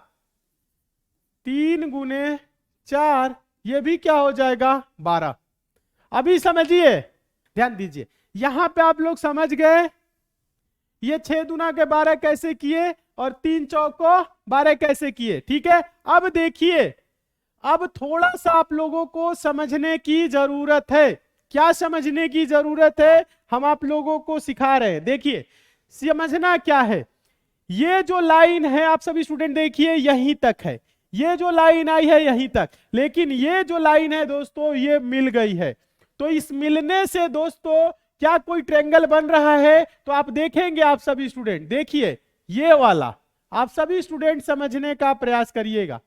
3 गुने 4, ये भी क्या हो जाएगा, 12। अभी समझिए, ध्यान दीजिए, यहां पे आप लोग समझ गए, ये 6 दूना के 12 कैसे किए, और 3 चौको 12 कैसे किए, ठीक है। अब देखिए, अब थोड़ा सा आप लोगों को समझने की जरूरत है। क्या समझने की जरूरत है, हम आप लोगों को सिखा रहे हैं। देखिए, समझना क्या है, ये जो लाइन है आप सभी स्टूडेंट देखिए, यहीं तक है, ये जो लाइन आई है यहीं तक, लेकिन ये जो लाइन है दोस्तों, ये मिल गई है। तो इस मिलने से दोस्तों क्या कोई ट्रायंगल बन रहा है, तो आप देखेंगे, आप सभी स्टूडेंट देखिए, ये वाला, आप सभी स्टूडेंट समझने का प्रयास करिएगा।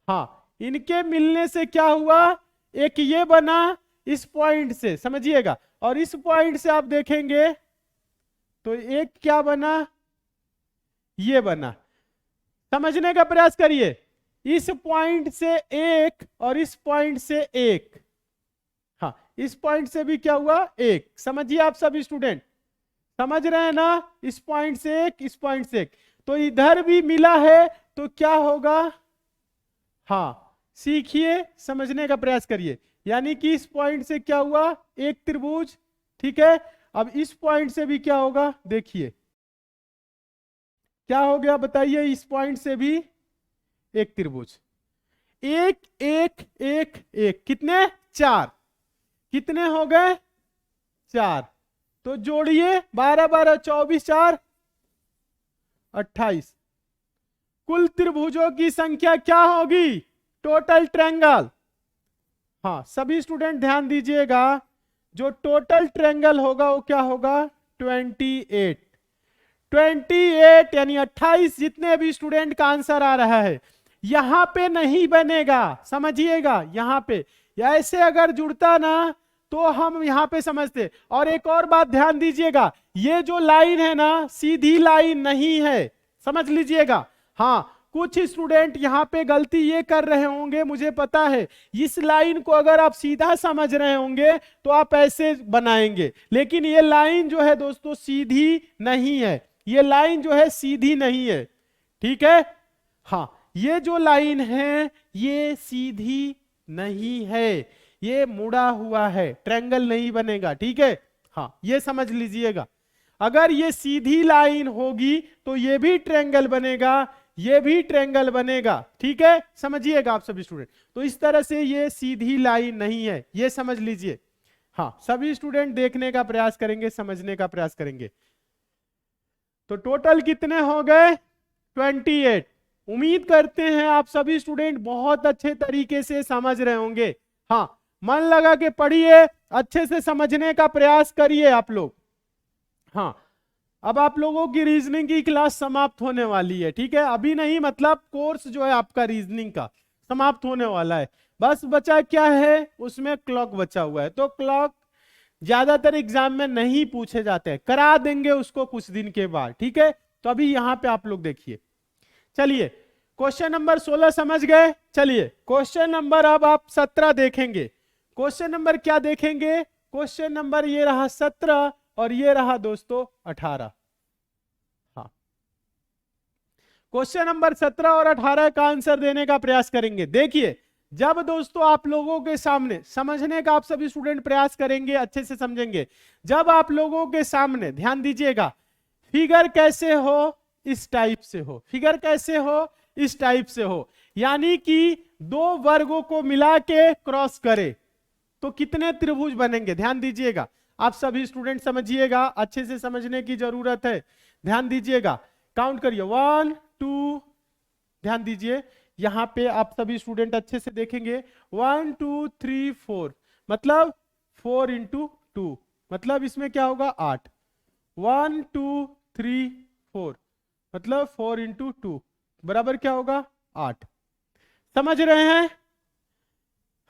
हाँ, इनके मिलने से क्या हुआ, एक ये बना इस पॉइंट से, समझिएगा, और इस पॉइंट से आप देखेंगे तो एक क्या बना, ये बना। समझने का प्रयास करिए, इस पॉइंट से एक और इस पॉइंट से एक, हाँ, इस पॉइंट से भी क्या हुआ, एक। समझिए आप सभी स्टूडेंट, समझ रहे हैं ना, इस पॉइंट से एक, इस पॉइंट से एक, तो इधर भी मिला है, तो क्या होगा, हाँ, सीखिए, समझने का प्रयास करिए, यानी कि इस पॉइंट से क्या हुआ, एक त्रिभुज, ठीक है। अब इस पॉइंट से भी क्या होगा, देखिए क्या हो गया, बताइए, इस पॉइंट से भी एक त्रिभुज, एक एक एक एक, कितने, 4, कितने हो गए, 4। तो जोड़िए, 12 12 24 4 28, कुल त्रिभुजों की संख्या क्या होगी, टोटल ट्रायंगल। हाँ, सभी स्टूडेंट ध्यान दीजिएगा, जो टोटल ट्रायंगल होगा वो क्या होगा, 28। 28 यानी 28, जितने भी स्टूडेंट का आंसर आ रहा है, यहां पे नहीं बनेगा, समझिएगा, यहां पे ऐसे अगर जुड़ता ना तो हम यहां पे समझते। और एक और बात ध्यान दीजिएगा, ये जो लाइन है ना, सीधी लाइन नहीं है, समझ लीजिएगा। हाँ, कुछ स्टूडेंट यहां पे गलती ये कर रहे होंगे, मुझे पता है, इस लाइन को अगर आप सीधा समझ रहे होंगे तो आप ऐसे बनाएंगे, लेकिन ये लाइन जो है दोस्तों सीधी नहीं है, ये लाइन जो है सीधी नहीं है, ठीक है। हाँ, ये जो लाइन है ये सीधी नहीं है, ये मुड़ा हुआ है, ट्रायंगल नहीं बनेगा, ठीक है। हाँ, ये समझ लीजिएगा, अगर ये सीधी लाइन होगी तो ये भी ट्रायंगल बनेगा, ये भी ट्रायंगल बनेगा, ठीक है, समझिएगा आप सभी स्टूडेंट। तो इस तरह से ये सीधी लाइन नहीं है, ये समझ लीजिए। हाँ, सभी स्टूडेंट देखने का प्रयास करेंगे, समझने का प्रयास करेंगे। तो टोटल कितने हो गए, 28। उम्मीद करते हैं आप सभी स्टूडेंट बहुत अच्छे तरीके से समझ रहे होंगे। हाँ, मन लगा के पढ़िए, अच्छे से समझने का प्रयास करिए आप लोग। हाँ, अब आप लोगों की रीजनिंग की क्लास समाप्त होने वाली है, ठीक है, अभी नहीं, मतलब कोर्स जो है आपका रीजनिंग का समाप्त होने वाला है। बस बचा क्या है, उसमें क्लॉक बचा हुआ है। तो क्लॉक ज्यादातर एग्जाम में नहीं पूछे जाते हैं, करा देंगे उसको कुछ दिन के बाद, ठीक है। तो अभी यहां पे आप लोग देखिए, चलिए क्वेश्चन नंबर 16 समझ गए। चलिए क्वेश्चन नंबर अब आप 17 देखेंगे। क्वेश्चन नंबर क्या देखेंगे? क्वेश्चन नंबर ये रहा 17 और ये रहा दोस्तों 18। हाँ, क्वेश्चन नंबर 17 और 18 का आंसर देने का प्रयास करेंगे। देखिए, जब दोस्तों आप लोगों के सामने समझने का आप सभी स्टूडेंट प्रयास करेंगे, अच्छे से समझेंगे। जब आप लोगों के सामने, ध्यान दीजिएगा, फिगर कैसे हो? इस टाइप से हो। फिगर कैसे हो? इस टाइप से हो। यानी कि दो वर्गों को मिला के क्रॉस करे तो कितने त्रिभुज बनेंगे? ध्यान दीजिएगा, आप सभी स्टूडेंट समझिएगा, अच्छे से समझने की जरूरत है। ध्यान दीजिएगा, काउंट करिए 1 2, ध्यान दीजिए, यहां पे आप सभी स्टूडेंट अच्छे से देखेंगे 1 2 3 4, मतलब 4 इंटू 2, मतलब इसमें क्या होगा? 8। 1 2 3 4, मतलब 4 इंटू 2 बराबर क्या होगा? 8। समझ रहे हैं?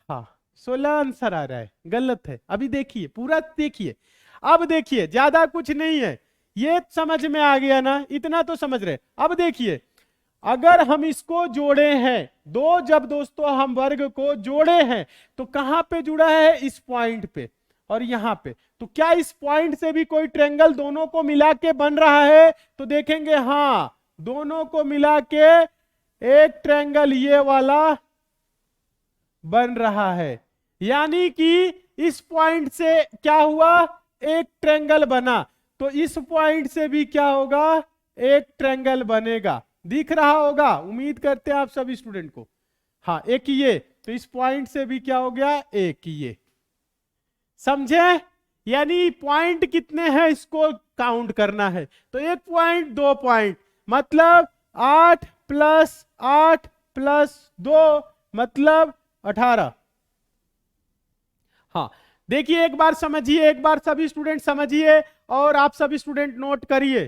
हाँ, 16 आंसर आ रहा है, गलत है। अभी देखिए, पूरा देखिए। अब देखिए, ज्यादा कुछ नहीं है, ये समझ में आ गया ना? इतना तो समझ रहे। अब देखिए, अगर हम इसको जोड़े हैं, दो जब दोस्तों हम वर्ग को जोड़े हैं तो कहां पे जुड़ा है? इस पॉइंट पे और यहां पे। तो क्या इस पॉइंट से भी कोई ट्रायंगल दोनों को मिला के बन रहा है? तो देखेंगे, हाँ, दोनों को मिला के एक ट्रायंगल ये वाला बन रहा है। यानी कि इस पॉइंट से क्या हुआ? एक ट्रायंगल बना। तो इस पॉइंट से भी क्या होगा? एक ट्रायंगल बनेगा। दिख रहा होगा, उम्मीद करते हैं आप सभी स्टूडेंट को। हाँ, एक ये, तो इस पॉइंट से भी क्या हो गया? एक ये। समझे? यानी पॉइंट कितने हैं इसको काउंट करना है। तो 1 पॉइंट 2 पॉइंट, मतलब 8 प्लस 8 प्लस 2 मतलब 18। हाँ, देखिए, एक बार समझिए, एक बार सभी स्टूडेंट समझिए और आप सभी स्टूडेंट नोट करिए।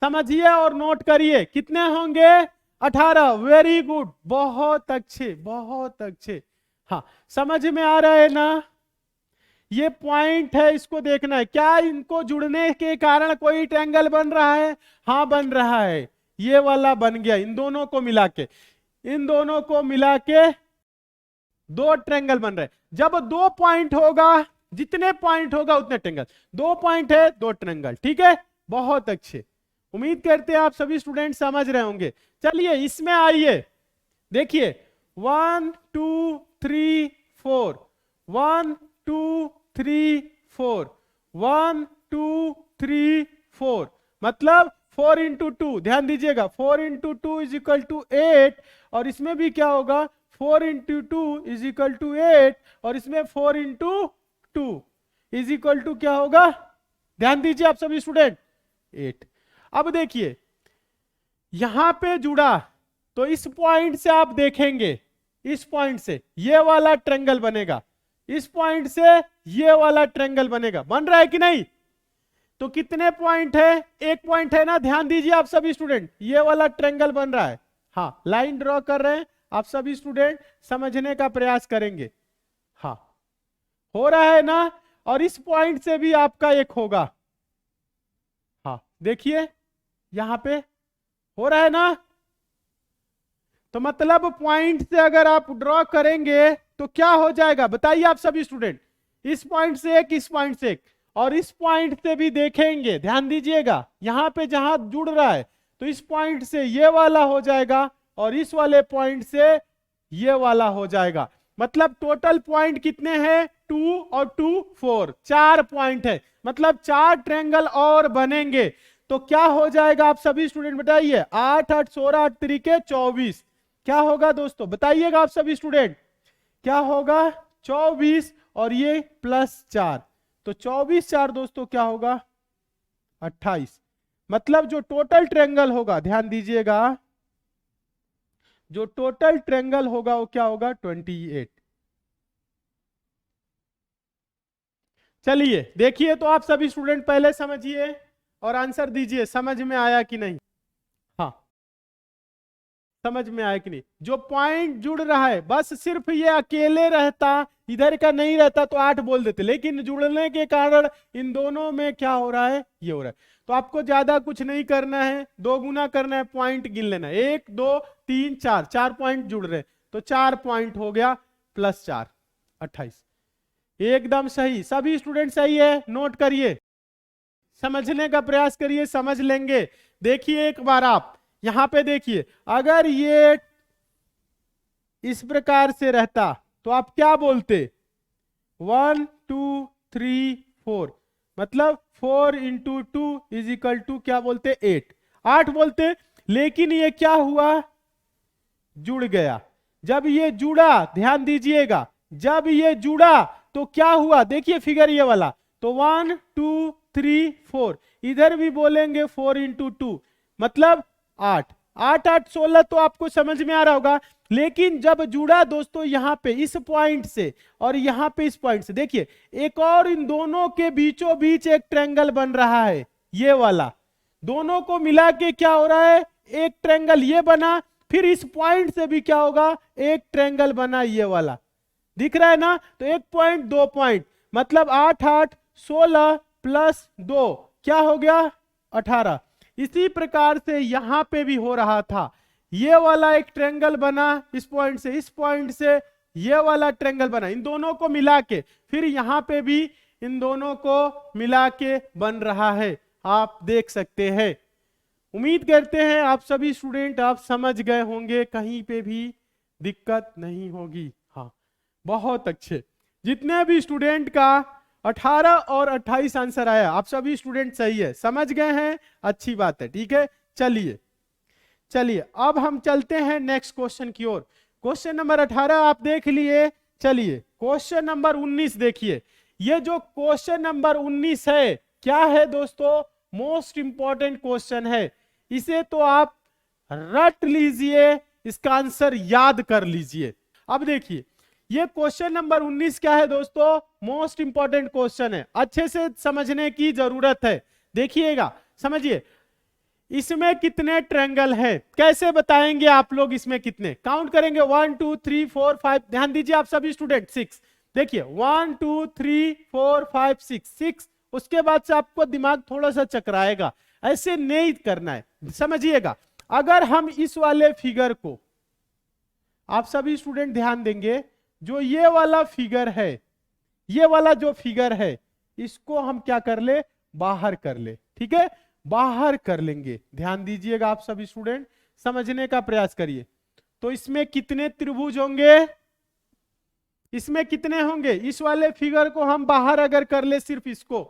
समझिए और नोट करिए, कितने होंगे? 18। वेरी गुड, बहुत अच्छे, बहुत अच्छे। हाँ, समझ में आ रहा है ना? ये पॉइंट है, इसको देखना है। क्या इनको जुड़ने के कारण कोई ट्रायंगल बन रहा है? हाँ, बन रहा है। ये वाला बन गया। इन दोनों को मिला के, इन दोनों को मिला के दो ट्रायंगल बन रहे। जब 2 पॉइंट होगा, जितने पॉइंट होगा उतने ट्रायंगल। 2 पॉइंट है, 2 ट्रायंगल। ठीक है, बहुत अच्छे। उम्मीद करते हैं आप सभी स्टूडेंट समझ रहे होंगे। चलिए इसमें आइए, देखिए 1 2 3 4, 1 2 3 4, 1 2 3 4, मतलब 4 इंटू 2। ध्यान दीजिएगा, 4 इंटू 2 इज इक्वल टू 8, और इसमें भी क्या होगा? 4 इंटू 2 इज इक्वल टू 8, और इसमें 4 इंटू 2 इज इक्वल टू क्या होगा? ध्यान दीजिए आप सभी स्टूडेंट, 8। अब देखिए, यहां पे जुड़ा, तो इस पॉइंट से आप देखेंगे, इस पॉइंट से ये वाला ट्रायंगल बनेगा, इस पॉइंट से ये वाला ट्रायंगल बनेगा। बन रहा है कि नहीं? तो कितने पॉइंट है? एक पॉइंट है ना? ध्यान दीजिए आप सभी स्टूडेंट, ये वाला ट्रायंगल बन रहा है। हाँ, लाइन ड्रॉ कर रहे हैं, आप सभी स्टूडेंट समझने का प्रयास करेंगे। हाँ, हो रहा है ना? और इस पॉइंट से भी आपका एक होगा। हाँ, देखिए यहां पे हो रहा है ना? तो मतलब पॉइंट से अगर आप ड्रॉ करेंगे तो क्या हो जाएगा? बताइए आप सभी स्टूडेंट। इस पॉइंट से एक, इस पॉइंट से एक, और इस पॉइंट से भी देखेंगे। ध्यान दीजिएगा, यहां पे जहां जुड़ रहा है, तो इस पॉइंट से ये वाला हो जाएगा और इस वाले पॉइंट से ये वाला हो जाएगा। मतलब टोटल पॉइंट कितने हैं? 2 और 2 4, 4 पॉइंट है। मतलब 4 ट्रायंगल और बनेंगे। तो क्या हो जाएगा आप सभी स्टूडेंट बताइए? 8 8 16 8 3 24। क्या होगा दोस्तों? बताइएगा आप सभी स्टूडेंट, क्या होगा? 24, और ये प्लस 4, तो 24 4 दोस्तों क्या होगा? 28। मतलब जो टोटल ट्रायंगल होगा, ध्यान दीजिएगा, जो टोटल ट्रायंगल होगा वो क्या होगा? 28। चलिए देखिए, तो आप सभी स्टूडेंट पहले समझिए और आंसर दीजिए, समझ में आया कि नहीं? हाँ, समझ में आया कि नहीं? जो पॉइंट जुड़ रहा है, बस सिर्फ ये अकेले रहता, इधर का नहीं रहता तो 8 बोल देते, लेकिन जुड़ने के कारण इन दोनों में क्या हो रहा है? ये हो रहा है। तो आपको ज्यादा कुछ नहीं करना है, 2 गुना करना है, पॉइंट गिन लेना है, 1 2 3 4, 4 पॉइंट जुड़ रहे, तो 4 पॉइंट हो गया प्लस 4 28। एकदम सही, सभी स्टूडेंट सही है, नोट करिए, समझने का प्रयास करिए, समझ लेंगे। देखिए एक बार आप यहां पे देखिए, अगर ये इस प्रकार से रहता तो आप क्या बोलते, 1 2 3 4, मतलब 4 इंटू 2 इज इक्वल टू क्या बोलते, 8 बोलते। लेकिन ये क्या हुआ, जुड़ गया। जब ये जुड़ा, ध्यान दीजिएगा, जब ये जुड़ा तो क्या हुआ, देखिए फिगर ये वाला, तो 1 2 3 4, इधर भी बोलेंगे 4 इंटू 2 मतलब 8 8 8 16, तो आपको समझ में आ रहा होगा। लेकिन जब जुड़ा दोस्तों यहां पे इस पॉइंट से और यहां पे इस पॉइंट से, देखिए एक और इन दोनों के बीचों बीच एक ट्रायंगल बन रहा है, ये वाला, दोनों को मिला के क्या हो रहा है, एक ट्रायंगल ये बना, फिर इस पॉइंट से भी क्या होगा, एक ट्रायंगल बना, ये वाला दिख रहा है ना। तो 1 पॉइंट 2 पॉइंट मतलब 8 8 16 प्लस 2 क्या हो गया, 18। इसी प्रकार से यहां पे भी हो रहा था, ये वाला एक ट्रायंगल बना, इस पॉइंट से इस पॉइंट से ये वाला ट्रायंगल बना, इन दोनों को मिला के, फिर यहां पे भी इन दोनों को मिला के बन रहा है, आप देख सकते हैं। उम्मीद करते हैं आप सभी स्टूडेंट आप समझ गए होंगे, कहीं पे भी दिक्कत नहीं होगी। हाँ बहुत अच्छे, जितने भी स्टूडेंट का 18 और 28 आंसर आया, आप सभी स्टूडेंट सही है, समझ गए हैं, अच्छी बात है, ठीक है। चलिए अब हम चलते हैं नेक्स्ट क्वेश्चन की ओर। क्वेश्चन नंबर 18 आप देख लिए, चलिए क्वेश्चन नंबर 19 देखिए। ये जो क्वेश्चन नंबर 19 है, क्या है दोस्तों, मोस्ट इंपॉर्टेंट क्वेश्चन है, इसे तो आप रट लीजिए, इसका आंसर याद कर लीजिए। अब देखिए ये क्वेश्चन नंबर 19 क्या है दोस्तों, मोस्ट इंपॉर्टेंट क्वेश्चन है, अच्छे से समझने की जरूरत है। देखिएगा, समझिए, इसमें कितने ट्रायंगल है, कैसे बताएंगे आप लोग, इसमें कितने काउंट करेंगे, 1 2 3 4 5, ध्यान दीजिए आप सभी स्टूडेंट, 6, देखिए 1 2 3 4 5 6, उसके बाद से आपको दिमाग थोड़ा सा चकराएगा, ऐसे नहीं करना है, समझिएगा। अगर हम इस वाले फिगर को, आप सभी स्टूडेंट ध्यान देंगे, जो ये वाला फिगर है, ये वाला जो फिगर है, इसको हम क्या कर ले, बाहर कर ले, ठीक है, बाहर कर लेंगे। ध्यान दीजिएगा आप सभी स्टूडेंट, समझने का प्रयास करिए। तो इसमें कितने त्रिभुज होंगे, इसमें कितने होंगे, इस वाले फिगर को हम बाहर अगर कर ले सिर्फ इसको,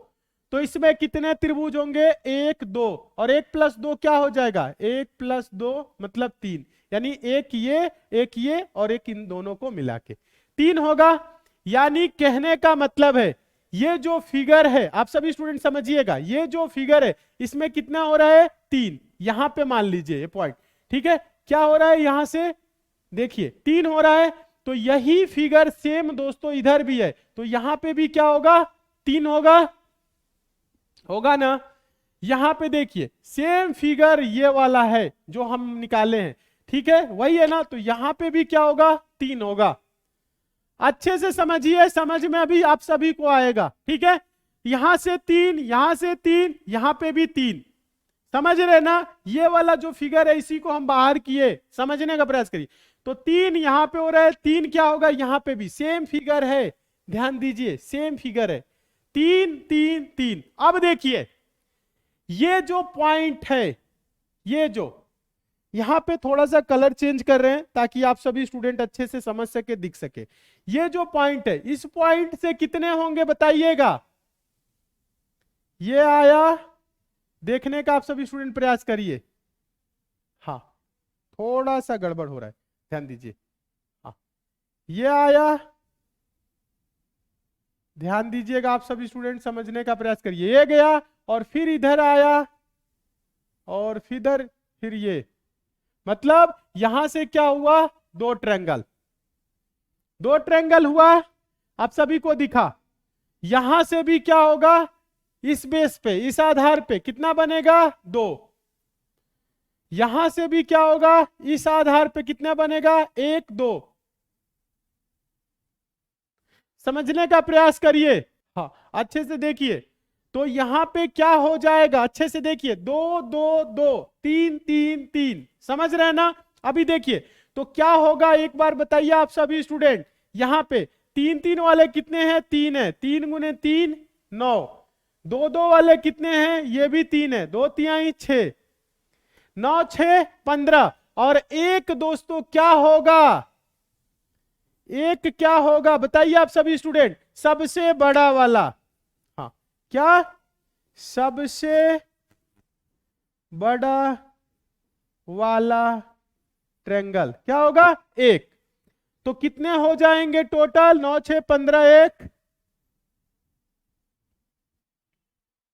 तो इसमें कितने त्रिभुज होंगे, 1 2, और 1 + 2 क्या हो जाएगा, 1 + 2 मतलब 3, यानी एक ये और एक इन दोनों को मिला के 3 होगा। यानी कहने का मतलब है, ये जो फिगर है, आप सभी स्टूडेंट समझिएगा, ये जो फिगर है इसमें कितना हो रहा है, 3, यहां पे मान लीजिए ये पॉइंट, ठीक है, क्या हो रहा है, यहां से देखिए 3 हो रहा है, तो यही फिगर सेम दोस्तों इधर भी है, तो यहां पे भी क्या होगा, 3 होगा ना। यहां पे देखिए सेम फिगर ये वाला है जो हम निकाले हैं, ठीक है, वही है ना, तो यहां पे भी क्या होगा, 3 होगा। अच्छे से समझिए, समझ में अभी आप सभी को आएगा, ठीक है। यहां से 3, यहां से 3, यहां पे भी 3, समझ रहे ना। ये वाला जो फिगर है इसी को हम बाहर किए, समझने का प्रयास करिए। तो 3 यहां पे हो रहा है, 3 क्या होगा, यहां पे भी सेम फिगर है, ध्यान दीजिए सेम फिगर है, 3 3 3। अब देखिए ये जो पॉइंट है, ये जो यहां पे थोड़ा सा कलर चेंज कर रहे हैं ताकि आप सभी स्टूडेंट अच्छे से समझ सके, दिख सके। ये जो पॉइंट है, इस पॉइंट से कितने होंगे बताइएगा, ये आया, देखने का आप सभी स्टूडेंट प्रयास करिए। हाँ थोड़ा सा गड़बड़ हो रहा है, ध्यान दीजिए। हाँ ये आया, ध्यान दीजिएगा आप सभी स्टूडेंट, समझने का प्रयास करिए। ये गया और फिर इधर आया और फिर ये, मतलब यहां से क्या हुआ, 2 ट्रायंगल हुआ, आप सभी को दिखा। यहां से भी क्या होगा, इस बेस पे, इस आधार पे कितना बनेगा, 2। यहां से भी क्या होगा, इस आधार पे कितना बनेगा, 1 2। समझने का प्रयास करिए, हाँ अच्छे से देखिए। तो यहां पे क्या हो जाएगा, अच्छे से देखिए, 2 2 2 3 3 3, समझ रहे हैं ना। अभी देखिए तो क्या होगा, एक बार बताइए आप सभी स्टूडेंट, यहां पे 3 3 वाले कितने हैं, 3 है, 3 गुने 3 9, 2 2 वाले कितने हैं, ये भी 3 है, 2 3 6, 9 6 15, और एक दोस्तों क्या होगा, एक क्या होगा बताइए आप सभी स्टूडेंट, सबसे बड़ा वाला, हाँ क्या, सबसे बड़ा वाला ट्रायंगल क्या होगा, एक। तो कितने हो जाएंगे टोटल, 9 6 15, 1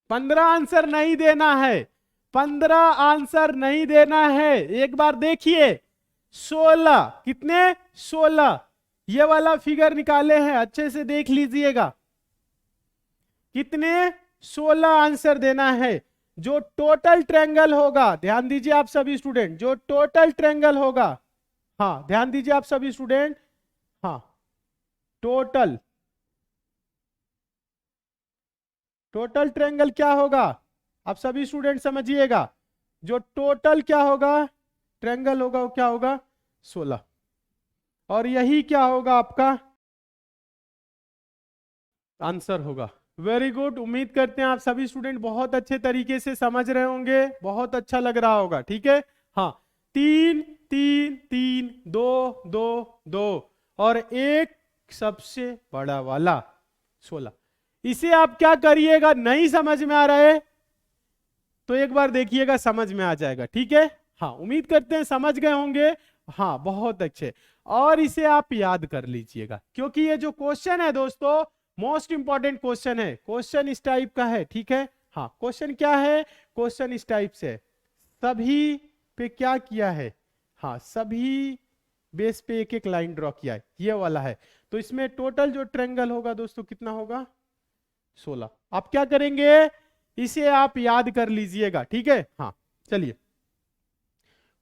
15 आंसर नहीं देना है, 15 आंसर नहीं देना है, एक बार देखिए 16, कितने 16, ये वाला फिगर निकाले हैं, अच्छे से देख लीजिएगा, कितने 16 आंसर देना है। जो टोटल ट्रायंगल होगा, ध्यान दीजिए आप सभी स्टूडेंट, जो टोटल ट्रायंगल होगा, हाँ ध्यान दीजिए आप सभी स्टूडेंट, हाँ टोटल ट्रायंगल क्या होगा, आप सभी स्टूडेंट समझिएगा, जो टोटल क्या होगा ट्रायंगल होगा वो क्या होगा 16, और यही क्या होगा आपका आंसर होगा। वेरी गुड, उम्मीद करते हैं आप सभी स्टूडेंट बहुत अच्छे तरीके से समझ रहे होंगे, बहुत अच्छा लग रहा होगा, ठीक है। हाँ 3 3 3 2 2 2 और एक सबसे बड़ा वाला 16। इसे आप क्या करिएगा, नहीं समझ में आ रहा है तो एक बार देखिएगा, समझ में आ जाएगा, ठीक है। हाँ उम्मीद करते हैं समझ गए होंगे, हाँ बहुत अच्छे। और इसे आप याद कर लीजिएगा, क्योंकि ये जो क्वेश्चन है दोस्तों मोस्ट इंपॉर्टेंट क्वेश्चन है, क्वेश्चन इस टाइप का है, ठीक है। हाँ क्वेश्चन क्या है, क्वेश्चन इस टाइप से, सभी पे क्या किया है, हाँ सभी बेस पे एक एक लाइन ड्रॉ किया है, ये वाला है। तो इसमें टोटल जो ट्रायंगल होगा दोस्तों कितना होगा 16। आप क्या करेंगे, इसे आप याद कर लीजिएगा, ठीक है। हाँ चलिए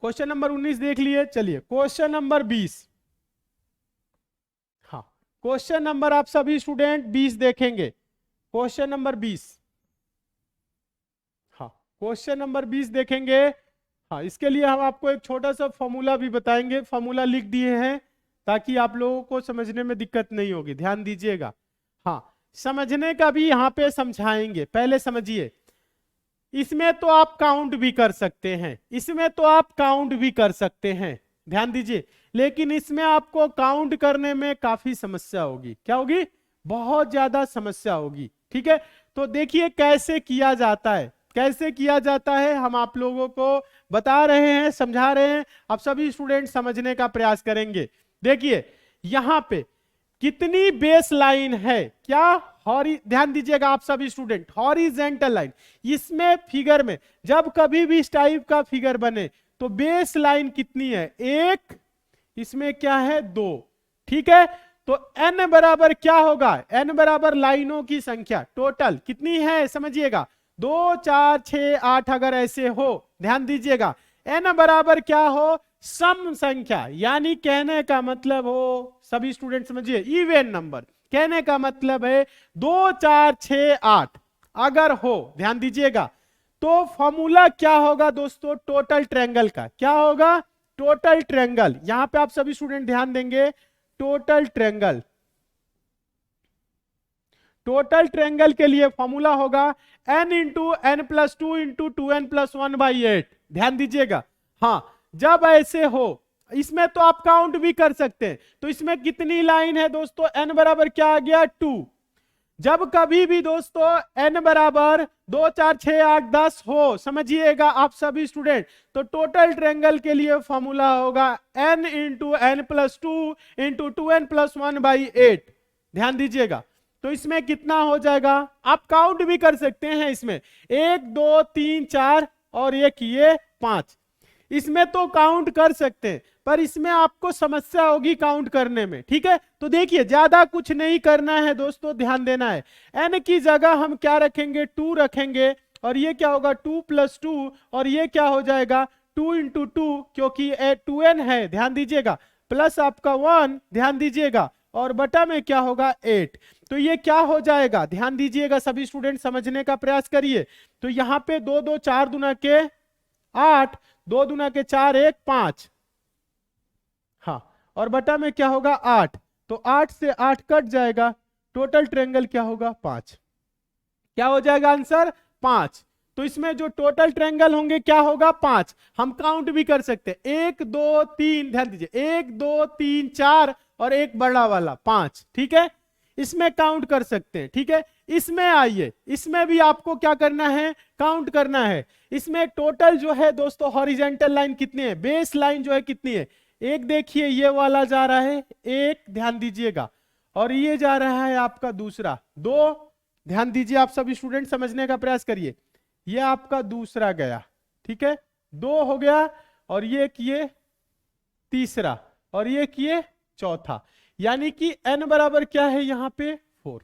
क्वेश्चन नंबर 19 देख लिए, चलिए क्वेश्चन नंबर 20, हाँ क्वेश्चन नंबर आप सभी स्टूडेंट 20 देखेंगे, क्वेश्चन नंबर 20, हाँ क्वेश्चन नंबर 20 देखेंगे। हाँ इसके लिए हम आपको एक छोटा सा फॉर्मूला भी बताएंगे, फॉर्मूला लिख दिए हैं ताकि आप लोगों को समझने में दिक्कत नहीं होगी, ध्यान दीजिएगा। हाँ समझने का भी यहाँ पे समझाएंगे, पहले समझिए। इसमें तो आप काउंट भी कर सकते हैं, इसमें तो आप काउंट भी कर सकते हैं, ध्यान दीजिए, लेकिन इसमें आपको काउंट करने में काफी समस्या होगी, क्या होगी, बहुत ज्यादा समस्या होगी, ठीक है। तो देखिए कैसे किया जाता है, कैसे किया जाता है हम आप लोगों को बता रहे हैं, समझा रहे हैं, आप सभी स्टूडेंट समझने का प्रयास करेंगे। देखिए यहां पे कितनी बेस लाइन है, क्या ध्यान दीजिएगा आप सभी स्टूडेंट, हॉरिजेंटल लाइन। इसमें फिगर में जब कभी भी इस टाइप का फिगर बने तो बेस लाइन कितनी है, एक, इसमें क्या है 2, ठीक है। तो n बराबर क्या होगा, n बराबर लाइनों की संख्या टोटल कितनी है समझिएगा, 2 4 6 8 अगर ऐसे हो, ध्यान दीजिएगा n बराबर क्या हो, सम संख्या, यानी कहने का मतलब हो, सभी स्टूडेंट समझिए, इवन नंबर, कहने का मतलब है 2 4 6 8 अगर हो, ध्यान दीजिएगा। तो फॉर्मूला क्या होगा दोस्तों टोटल ट्रायंगल का, क्या होगा टोटल ट्रायंगल, यहां पे आप सभी स्टूडेंट ध्यान देंगे, टोटल ट्रायंगल, टोटल ट्रायंगल के लिए फॉर्मूला होगा n into n plus 2 into 2n plus 1/8, ध्यान दीजिएगा। हाँ जब ऐसे हो, इसमें तो आप काउंट भी कर सकते हैं, तो इसमें कितनी लाइन है दोस्तों, n बराबर क्या आ गया 2। जब कभी भी दोस्तों n बराबर 2 4 6 8 10 हो, समझिएगा आप सभी स्टूडेंट, तो टोटल ट्रायंगल के लिए फॉर्मूला होगा n into n plus 2 into 2n plus 1/8, ध्यान दीजिएगा। तो इसमें कितना हो जाएगा, आप काउंट भी कर सकते हैं, इसमें 1 2 3 4 और एक ये 5, इसमें तो काउंट कर सकते हैं, पर इसमें आपको समस्या होगी काउंट करने में, ठीक है। तो देखिए ज्यादा कुछ नहीं करना है दोस्तों, ध्यान देना है, n की जगह हम क्या रखेंगे 2 रखेंगे, और ये क्या होगा 2 प्लस 2, और ये क्या हो जाएगा 2 इंटू 2, क्योंकि 2n है, ध्यान दीजिएगा, प्लस आपका 1, ध्यान दीजिएगा, और बटा में क्या होगा 8। तो ये क्या हो जाएगा, ध्यान दीजिएगा सभी स्टूडेंट, समझने का प्रयास करिए। तो यहाँ पे 2 2 4 दूना के 8, 2 दूना के 4 1 5, हाँ, और बटा में क्या होगा 8। तो 8 से 8 कट जाएगा, टोटल ट्रायंगल क्या होगा 5। क्या हो जाएगा आंसर 5। तो इसमें जो टोटल ट्रायंगल होंगे क्या होगा 5। हम काउंट भी कर सकते हैं, 1 2 3, ध्यान दीजिए 1 2 3 4 और एक बड़ा वाला 5, ठीक है, इसमें काउंट कर सकते हैं, ठीक है। इसमें आइए, इसमें भी आपको क्या करना है, काउंट करना है। इसमें टोटल जो है दोस्तों हॉरिजॉन्टल लाइन कितनी है, बेस लाइन जो है कितनी है, एक देखिए ये वाला जा रहा है एक, ध्यान दीजिएगा, और ये जा रहा है आपका दूसरा 2, ध्यान दीजिए आप सभी स्टूडेंट समझने का प्रयास करिए, ये आपका दूसरा गया, ठीक है, 2 हो गया, और ये किए तीसरा, और ये किए चौथा, यानी कि n बराबर क्या है यहां पे 4।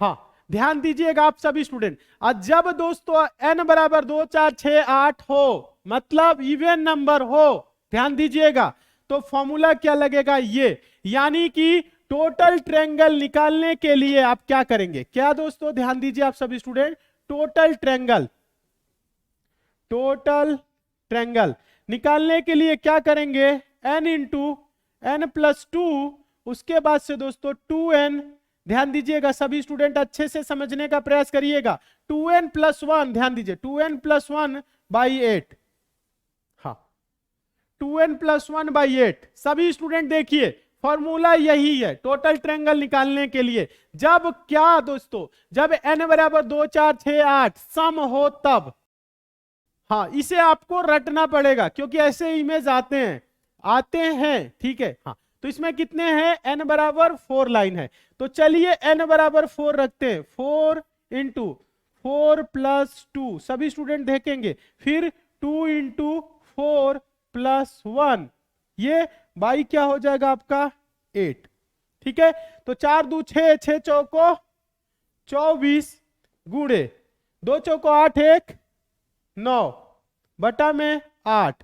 हाँ, ध्यान दीजिएगा आप सभी स्टूडेंट, आज जब दोस्तों n बराबर 2 4 6 8 हो, मतलब इवन नंबर हो, ध्यान दीजिएगा, तो फॉर्मूला क्या लगेगा ये, यानी कि टोटल ट्रायंगल निकालने के लिए आप क्या करेंगे, क्या दोस्तों ध्यान दीजिए आप सभी स्टूडेंट, टोटल ट्रायंगल निकालने के लिए क्या करेंगे, n इंटू n प्लस 2, उसके बाद से दोस्तों 2n, ध्यान दीजिएगा सभी स्टूडेंट अच्छे से समझने का प्रयास करिएगा, 2n प्लस 1, ध्यान दीजिए 2n प्लस 1 बाई 8, हाँ 2n प्लस 1 बाई 8, सभी स्टूडेंट देखिए फॉर्मूला यही है टोटल ट्रायंगल निकालने के लिए, जब क्या दोस्तों, जब n बराबर 2 4 6 8 सम हो तब, हाँ इसे आपको रटना पड़ेगा क्योंकि ऐसे इमेज आते हैं, ठीक है, हाँ तो इसमें कितने हैं, n बराबर 4 लाइन है, तो चलिए n बराबर 4 रखते हैं, 4 इंटू 4 प्लस 2, सभी स्टूडेंट देखेंगे, फिर 2 इंटू 4 प्लस 1, ये बाई क्या हो जाएगा आपका 8, ठीक है, तो 4 2 6, 6 चौको 24 गुणे 2 चौको 8 1 9 बटा में 8,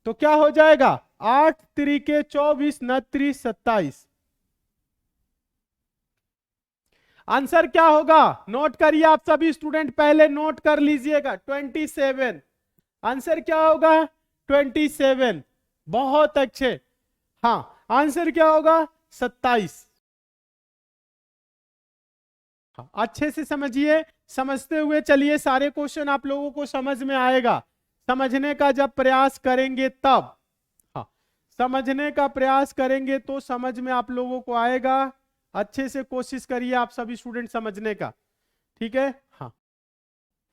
तो क्या हो जाएगा 8 3 24 9 27, आंसर क्या होगा, नोट करिए आप सभी स्टूडेंट, पहले नोट कर लीजिएगा 27, आंसर क्या होगा 27, बहुत अच्छे, हाँ आंसर क्या होगा 27, हाँ, अच्छे से समझिए, समझते हुए चलिए, सारे क्वेश्चन आप लोगों को समझ में आएगा, समझने का जब प्रयास करेंगे तब, हाँ समझने का प्रयास करेंगे तो समझ में आप लोगों को आएगा, अच्छे से कोशिश करिए आप सभी स्टूडेंट समझने का, ठीक है, हाँ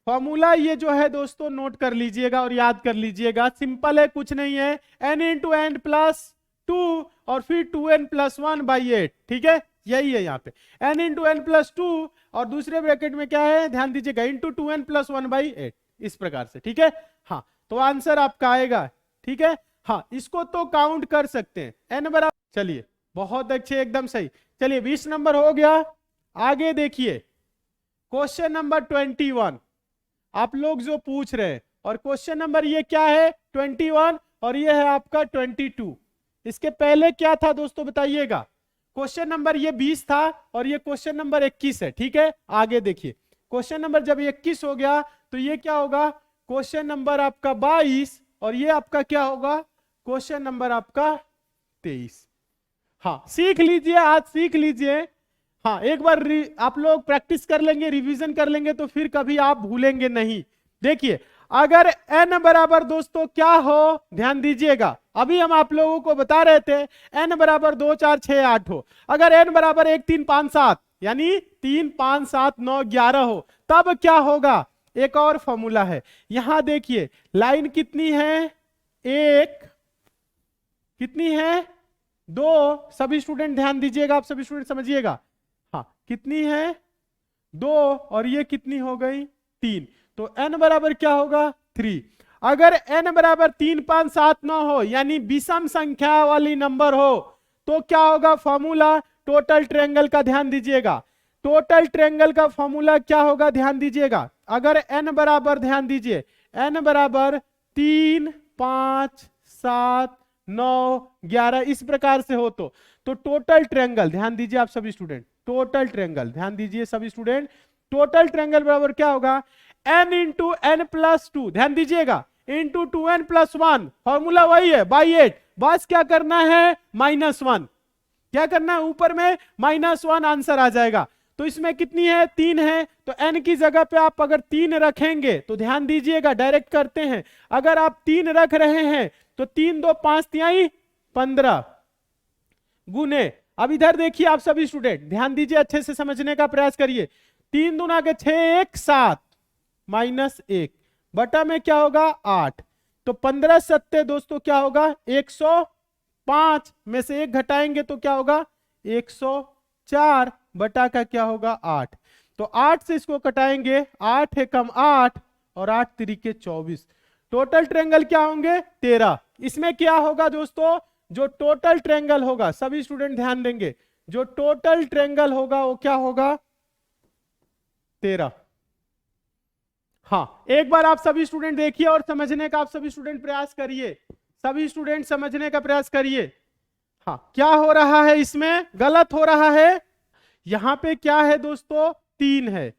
फॉर्मूला ये जो है दोस्तों नोट कर लीजिएगा और याद कर लीजिएगा, सिंपल है, कुछ नहीं है, n इंटू एन प्लस 2 और फिर 2n प्लस 1 बाई 8, ठीक है, यही है यहाँ पे n इंटू एन प्लस 2 और दूसरे ब्रैकेट में क्या है, ध्यान दीजिएगा इंटू 2n प्लस 1 बाई 8, इस प्रकार से, ठीक है, हाँ तो आंसर आपका आएगा, ठीक है, हाँ इसको तो काउंट कर सकते हैं n बराबर, चलिए बहुत अच्छे एकदम सही, चलिए 20 नंबर हो गया, आगे देखिए क्वेश्चन नंबर 21 आप लोग जो पूछ रहे हैं, और क्वेश्चन नंबर ये क्या है 21 और ये है आपका 22, इसके पहले क्या था दोस्तों बताइएगा, क्वेश्चन नंबर ये 20 था और ये क्वेश्चन नंबर 21 है, ठीक है, आगे देखिए क्वेश्चन नंबर जब 21 हो गया तो ये क्या होगा, क्वेश्चन नंबर आपका 22 और ये आपका क्या होगा, क्वेश्चन नंबर आपका 23, हाँ सीख लीजिए, आज सीख लीजिए, हाँ एक बार आप लोग प्रैक्टिस कर लेंगे, रिवीजन कर लेंगे तो फिर कभी आप भूलेंगे नहीं। देखिए अगर n बराबर दोस्तों क्या हो, ध्यान दीजिएगा, अभी हम आप लोगों को बता रहे थे n बराबर 2 4 6 8 हो, अगर n बराबर 1 3 5 7 यानी 3 5 7 9 11 हो, तब क्या होगा, एक और फॉर्मूला है, यहां देखिए लाइन कितनी है, एक, कितनी है 2, सभी स्टूडेंट ध्यान दीजिएगा, आप सभी स्टूडेंट समझिएगा, हाँ कितनी है 2 और ये कितनी हो गई 3, तो n बराबर क्या होगा 3, अगर n बराबर 3 5 7 9 हो यानी विषम संख्या वाली नंबर हो तो क्या होगा फॉर्मूला टोटल ट्रायंगल का, ध्यान दीजिएगा टोटल ट्रायंगल का फॉर्मूला क्या होगा, ध्यान दीजिएगा, अगर n बराबर, ध्यान दीजिए n बराबर 3 5 7 9 11 इस प्रकार से हो तो टोटल ट्रायंगल, ध्यान दीजिए आप सभी स्टूडेंट, टोटल ट्रायंगल ध्यान दीजिए सभी स्टूडेंट, टोटल ट्रायंगल बराबर क्या होगा, n into n plus two, ध्यान दीजिएगा, इंटू 2n प्लस 1, फॉर्मूला वही है बाई 8, बस क्या करना है -1, क्या करना है ऊपर में -1 आंसर आ जाएगा। तो इसमें कितनी है 3 है, तो n की जगह पे आप अगर 3 रखेंगे तो ध्यान दीजिएगा डायरेक्ट करते हैं, अगर आप 3 रख रहे हैं तो 3 2 5 तिहाई 15 गुने, अब इधर देखिए आप सभी स्टूडेंट ध्यान दीजिए, अच्छे से समझने का प्रयास करिए, 3 दूना के 6 1 7 -1 बटा में क्या होगा 8, तो 15 सत्ते दोस्तों क्या होगा 105 में से 1 घटाएंगे तो क्या होगा 104 बटा का क्या होगा 8, तो 8 से इसको कटाएंगे, 8 है कम 8 और 8 तिरिके 24, टोटल ट्रायंगल क्या होंगे 13। इसमें क्या होगा दोस्तों, जो टोटल ट्रायंगल होगा सभी स्टूडेंट ध्यान देंगे, जो टोटल ट्रायंगल होगा वो क्या होगा 13। हाँ एक बार आप सभी स्टूडेंट देखिए और समझने का आप सभी स्टूडेंट प्रयास करिए, सभी स्टूडेंट समझने का प्रयास करिए। हाँ क्या हो रहा है इसमें, गलत हो रहा है, यहां पे क्या है दोस्तों 3 है,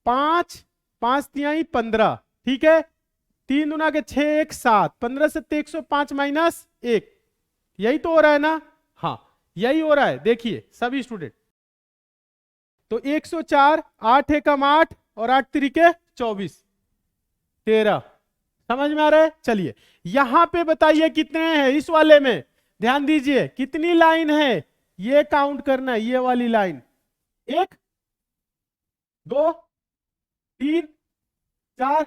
5 5 तिहाई 15, ठीक है, 3 दूना के 6 1 7, 15 सत्ते 105 -1, यही तो हो रहा है ना, हाँ यही हो रहा है, देखिए सभी स्टूडेंट, तो 104, 8 है कम 8 और 8 तिरिके 24 13, समझ में आ रहा है। चलिए यहां पे बताइए कितने हैं इस वाले में, ध्यान दीजिए कितनी लाइन है, ये काउंट करना है, ये वाली लाइन 1 2 3 4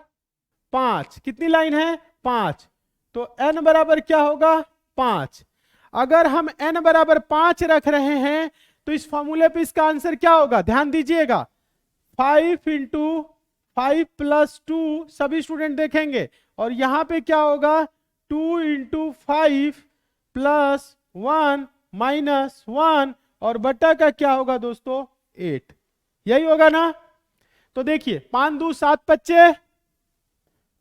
5, कितनी लाइन है 5, तो n बराबर क्या होगा 5, अगर हम n बराबर 5 रख रहे हैं तो इस फॉर्मूले पे इसका आंसर क्या होगा, ध्यान दीजिएगा 5 इंटू 5 प्लस 2, सभी स्टूडेंट देखेंगे, और यहां पे क्या होगा 2 इंटू 5 प्लस 1 -1 और बटा का क्या होगा दोस्तों 8, यही होगा ना। तो देखिए 5 2 7 25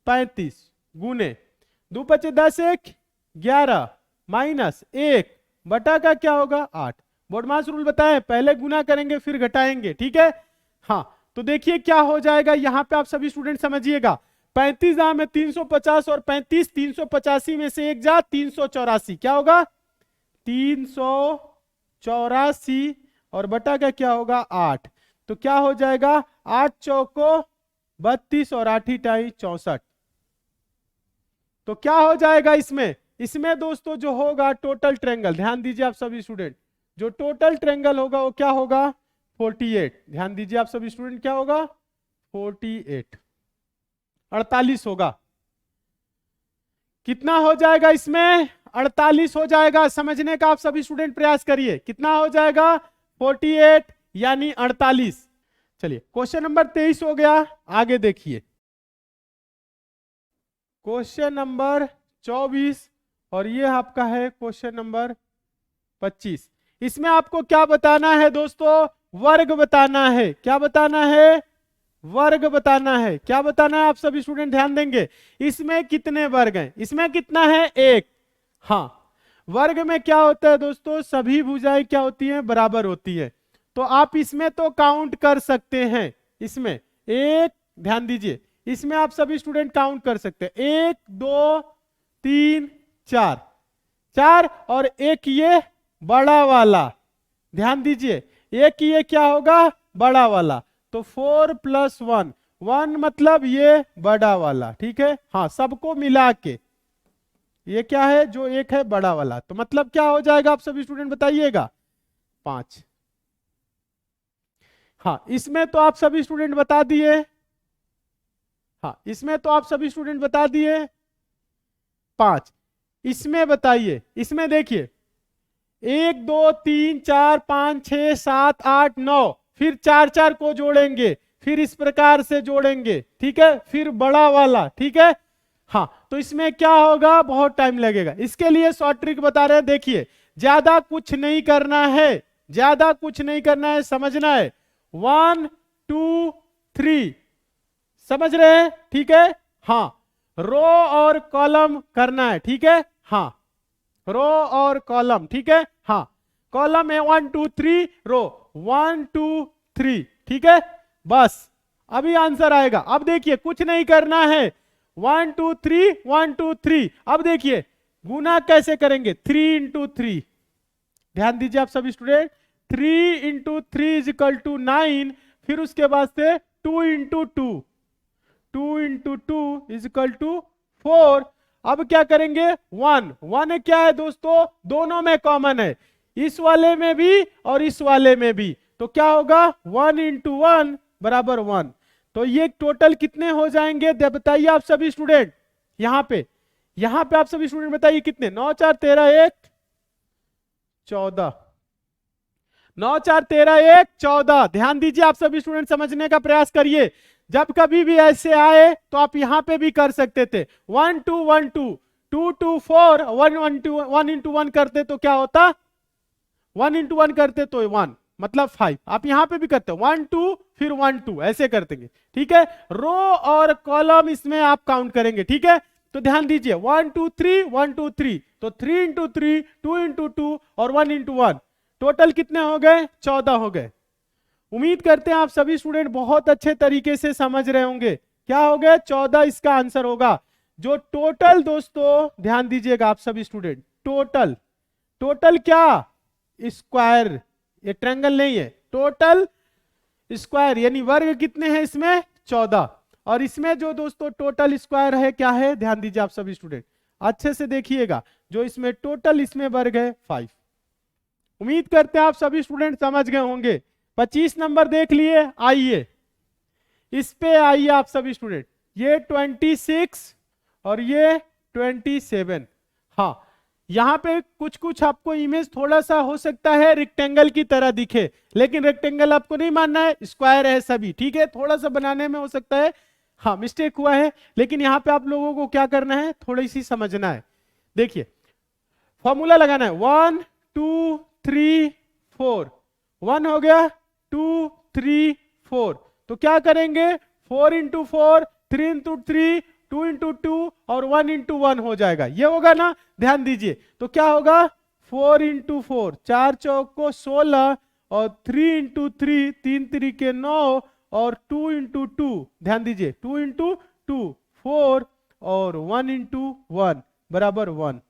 35 गुने 2 25 10 1 11 -1 बटा का क्या होगा 8, बोर्डमास रूल बताएं पहले गुना करेंगे फिर घटाएंगे, ठीक है। हाँ तो देखिए क्या हो जाएगा, यहां पे आप सभी स्टूडेंट समझिएगा, 35 दाम में 350 और 35 385 में से 1 जा 384, क्या होगा 384 और बटा का क्या होगा 8, तो क्या हो जाएगा 8 चौको 32 और 8 टाई 64, तो क्या हो जाएगा इसमें, इसमें दोस्तों जो होगा टोटल ट्रायंगल, ध्यान दीजिए आप सभी स्टूडेंट, जो टोटल ट्रायंगल होगा वो क्या होगा 48, ध्यान दीजिए आप सभी स्टूडेंट क्या होगा 48 48 होगा, कितना हो जाएगा इसमें 48 हो जाएगा, समझने का आप सभी स्टूडेंट प्रयास करिए, कितना हो जाएगा 48 यानी 48। चलिए क्वेश्चन नंबर 23 हो गया, आगे देखिए क्वेश्चन नंबर 24 और ये आपका है क्वेश्चन नंबर 25। इसमें आपको क्या बताना है दोस्तों, वर्ग बताना है, क्या बताना है वर्ग बताना है, क्या बताना है आप सभी स्टूडेंट ध्यान देंगे, इसमें कितने वर्ग हैं, इसमें कितना है 1, हाँ वर्ग में क्या होता है दोस्तों सभी भुजाएं क्या होती हैं बराबर होती है, तो आप इसमें तो काउंट कर सकते हैं, इसमें 1 ध्यान दीजिए, इसमें आप सभी स्टूडेंट काउंट कर सकते हैं 1 2 3 4 4 और एक ये बड़ा वाला, ध्यान दीजिए एक ये क्या होगा बड़ा वाला, तो 4 + 1 1 मतलब ये बड़ा वाला, ठीक है, हाँ सबको मिला के ये क्या है जो एक है बड़ा वाला, तो मतलब क्या हो जाएगा आप सभी स्टूडेंट बताइएगा 5। हाँ इसमें तो आप सभी स्टूडेंट बता दिए, हाँ इसमें तो आप सभी स्टूडेंट बता दिए 5, इसमें बताइए, इसमें देखिए 1 2 3 4 5 6 7 8 9, फिर 4 4 को जोड़ेंगे, फिर इस प्रकार से जोड़ेंगे, ठीक है, फिर बड़ा वाला, ठीक है। हाँ तो इसमें क्या होगा बहुत टाइम लगेगा, इसके लिए शॉर्ट ट्रिक बता रहे हैं, देखिए ज्यादा कुछ नहीं करना है, ज्यादा कुछ नहीं करना है, समझना है 1 2 3 समझ रहे हैं, ठीक है, हाँ रो और कॉलम करना है, ठीक है, हाँ रो और कॉलम, ठीक है, हाँ कॉलम है 1 2 3, रो 1 2 3, ठीक है। बस अभी आंसर आएगा। अब देखिए कुछ नहीं करना है, 1 2 3 1 2 3। अब देखिए गुना कैसे करेंगे, 3 इंटू 3, ध्यान दीजिए आप सभी student, 3 into 3 is equal to 9, फिर उसके बाद से 2 into 2, 2 into 2 is equal to 4। अब क्या करेंगे, 1 1 क्या है दोस्तों, दोनों में कॉमन है, इस वाले में भी और इस वाले में भी, तो क्या होगा 1 इंटू 1 बराबर 1। तो ये टोटल कितने हो जाएंगे बताइए आप सभी स्टूडेंट, यहां पे आप सभी स्टूडेंट बताइए कितने, 9 4 13 1 14, 9 4 13 1 14। ध्यान दीजिए आप सभी स्टूडेंट, समझने का प्रयास करिए। जब कभी भी ऐसे आए तो आप यहां पे भी कर सकते थे, 1 2 1 2 2 2 4 1 1 2 1 इंटू 1 करते तो क्या होता, 1 इंटू 1 करते तो 1 मतलब 5। आप यहां पे भी करते हो 1 2 फिर 1 2 ऐसे करते हैं, ठीक है। रो और कॉलम इसमें आप काउंट करेंगे, ठीक है। तो ध्यान दीजिए 1 2 3 1 2 3, तो 3 इंटू 3 2 इंटू 2 और 1 इंटू 1, टोटल कितने हो गए, 14 हो गए। उम्मीद करते हैं आप सभी स्टूडेंट बहुत अच्छे तरीके से समझ रहे होंगे। क्या हो गया, 14 इसका आंसर होगा। जो टोटल दोस्तों ध्यान दीजिएगा आप सभी स्टूडेंट, टोटल क्या, स्क्वायर, ये ट्रायंगल नहीं है, टोटल स्क्वायर यानी वर्ग कितने हैं इसमें, 14। और इसमें जो दोस्तों टोटल स्क्वायर है क्या है, ध्यान दीजिए आप सभी स्टूडेंट अच्छे से देखिएगा, जो इसमें टोटल इसमें वर्ग है 5। उम्मीद करते हैं आप सभी स्टूडेंट समझ गए होंगे। 25 नंबर देख लिए, आइए इस पे आइए आप सभी स्टूडेंट, ये 26 और ये 27। हाँ यहाँ पे कुछ आपको इमेज थोड़ा सा हो सकता है रेक्टेंगल की तरह दिखे, लेकिन रेक्टेंगल आपको नहीं मानना है, स्क्वायर है सभी, ठीक है। थोड़ा सा बनाने में हो सकता है हाँ मिस्टेक हुआ है, लेकिन यहाँ पे आप लोगों को क्या करना है, थोड़ी सी समझना है। देखिए फॉर्मूला लगाना है, 1 2 3 4, 1 हो गया, 2 3 4, तो क्या करेंगे 4 इंटू 4 3 इंटू 3 2 इंटू 2 और 1 इंटू 1 हो जाएगा, ये होगा ना। ध्यान दीजिए तो क्या होगा 4 इंटू 4, 4 चौक को 16 और 3 इंटू 3 3 3 के 9 और 2 इंटू 2, ध्यान दीजिए 2 इंटू 2 4 और 1 इंटू 1 बराबर 1।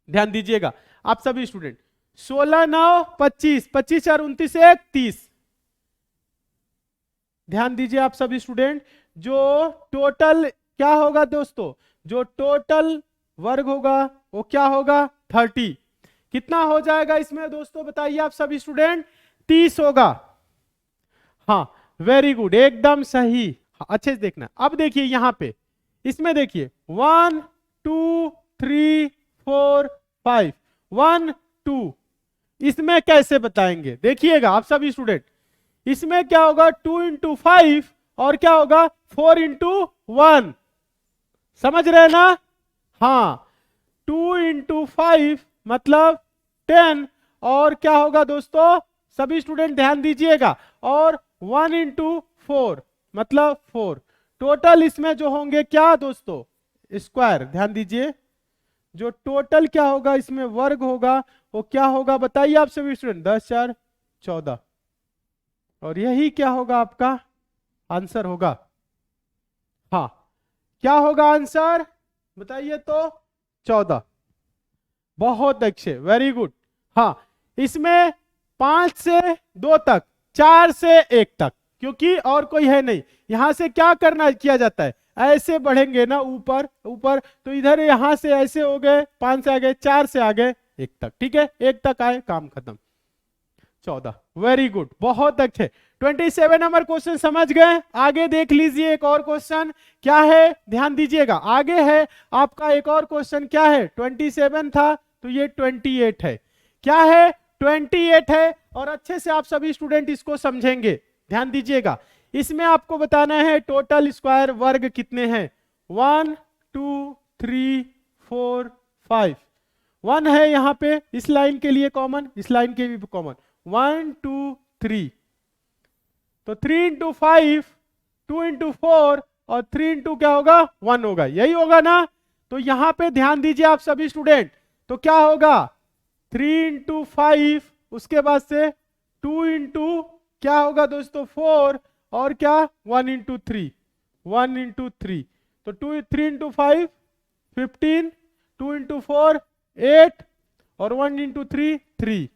ध्यान दीजिएगा आप सभी स्टूडेंट, 16 9 25, 25 4 29 1 30। ध्यान दीजिए आप सभी स्टूडेंट, जो टोटल क्या होगा दोस्तों, जो टोटल वर्ग होगा वो क्या होगा 30। कितना हो जाएगा इसमें दोस्तों बताइए आप सभी स्टूडेंट, 30 होगा। हाँ वेरी गुड, एकदम सही, अच्छे से देखना। अब देखिए यहां पे इसमें देखिए 1 2 3 4 5 1 2, इसमें कैसे बताएंगे देखिएगा आप सभी स्टूडेंट, इसमें क्या होगा 2 इंटू 5 और क्या होगा 4 इंटू 1, समझ रहे ना। हाँ 2 इंटू 5 मतलब 10 और क्या होगा दोस्तों सभी स्टूडेंट ध्यान दीजिएगा, और 1 इंटू 4 मतलब 4। टोटल इसमें जो होंगे क्या दोस्तों, स्क्वायर। ध्यान दीजिए जो टोटल क्या होगा इसमें वर्ग होगा वो क्या होगा बताइए आप सभी स्टूडेंट, 10 4 14, और यही क्या होगा आपका आंसर होगा। हाँ क्या होगा आंसर बताइए तो 14। बहुत अच्छे, वेरी गुड। हाँ इसमें 5 से 2 तक, 4 से 1 तक, क्योंकि और कोई है नहीं। यहां से क्या करना किया जाता है, ऐसे बढ़ेंगे ना ऊपर ऊपर, तो इधर यहां से ऐसे हो गए, 5 से आ गए, 4 से आ गए 1 तक, ठीक है, 1 तक आए काम खत्म। 14, वेरी गुड, बहुत अच्छे। 27 नंबर क्वेश्चन समझ गए। आगे देख लीजिए एक और क्वेश्चन क्या है, ध्यान दीजिएगा। आगे है आपका एक और क्वेश्चन, क्या है 27 था तो ये 28 है, क्या है 28 है, और अच्छे से आप सभी स्टूडेंट इसको समझेंगे। ध्यान दीजिएगा इसमें आपको बताना है टोटल स्क्वायर वर्ग कितने हैं, 1 2 3 4 5, 1 है यहाँ पे इस लाइन के लिए कॉमन, इस लाइन के भी कॉमन, 1 2 3, तो 3 इंटू 5 2 इंटू 4 और 3 इंटू क्या होगा 1 होगा, यही होगा ना। तो यहां पे ध्यान दीजिए आप सभी स्टूडेंट, तो क्या होगा 3 इंटू 5 उसके बाद से 2 इंटू क्या होगा दोस्तों 4 और क्या 1 इंटू 3 1 इंटू 3 तो 3 इंटू 5 15 2 इंटू 4 8 और 1 इंटू 3 3।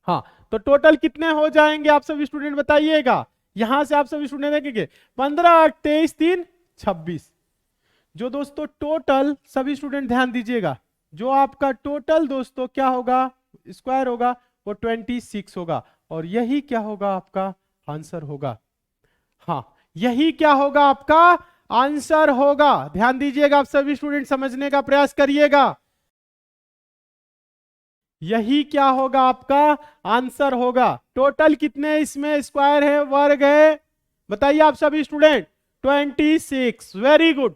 हाँ तो टोटल कितने हो जाएंगे आप सभी स्टूडेंट बताइएगा। यहां से आप सभी स्टूडेंट देखेंगे 15 8 23 3 26। जो दोस्तों टोटल सभी स्टूडेंट ध्यान दीजिएगा, जो आपका टोटल दोस्तों क्या होगा स्क्वायर होगा वो 26 होगा और यही क्या होगा आपका आंसर होगा। हाँ यही क्या होगा आपका आंसर होगा। ध्यान दीजिएगा आप सभी स्टूडेंट, समझने का प्रयास करिएगा। यही क्या होगा आपका आंसर होगा। टोटल कितने इसमें स्क्वायर है वर्ग है बताइए आप सभी स्टूडेंट 26। Very good.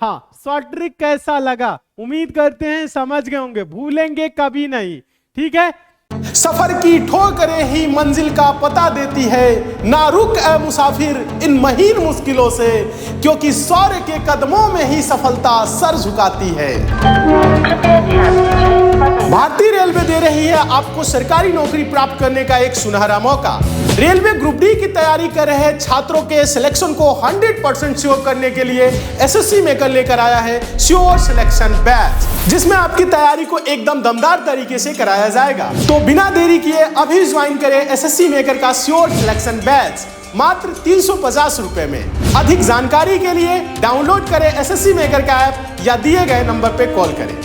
हाँ शॉर्ट ट्रिक कैसा लगा उम्मीद करते हैं समझ गए होंगे, भूलेंगे कभी नहीं। ठीक है, सफर की ठोकरें ही मंजिल का पता देती है, ना रुक ए मुसाफिर इन महीन मुश्किलों से, क्योंकि शौर्य के कदमों में ही सफलता सर झुकाती है। भारतीय रेलवे दे रही है आपको सरकारी नौकरी प्राप्त करने का एक सुनहरा मौका। रेलवे ग्रुप डी की तैयारी कर रहे छात्रों के सिलेक्शन को 100% श्योर करने के लिए एसएससी मेकर लेकर आया है श्योर सिलेक्शन बैच, जिसमें आपकी तैयारी को एकदम दमदार तरीके से कराया जाएगा। तो बिना देरी किए अभी ज्वाइन करें एसएससी मेकर का श्योर सिलेक्शन बैच मात्र 350 रुपए में। अधिक जानकारी के लिए डाउनलोड करें एसएससी मेकर का ऐप या दिए गए नंबर पे कॉल करें।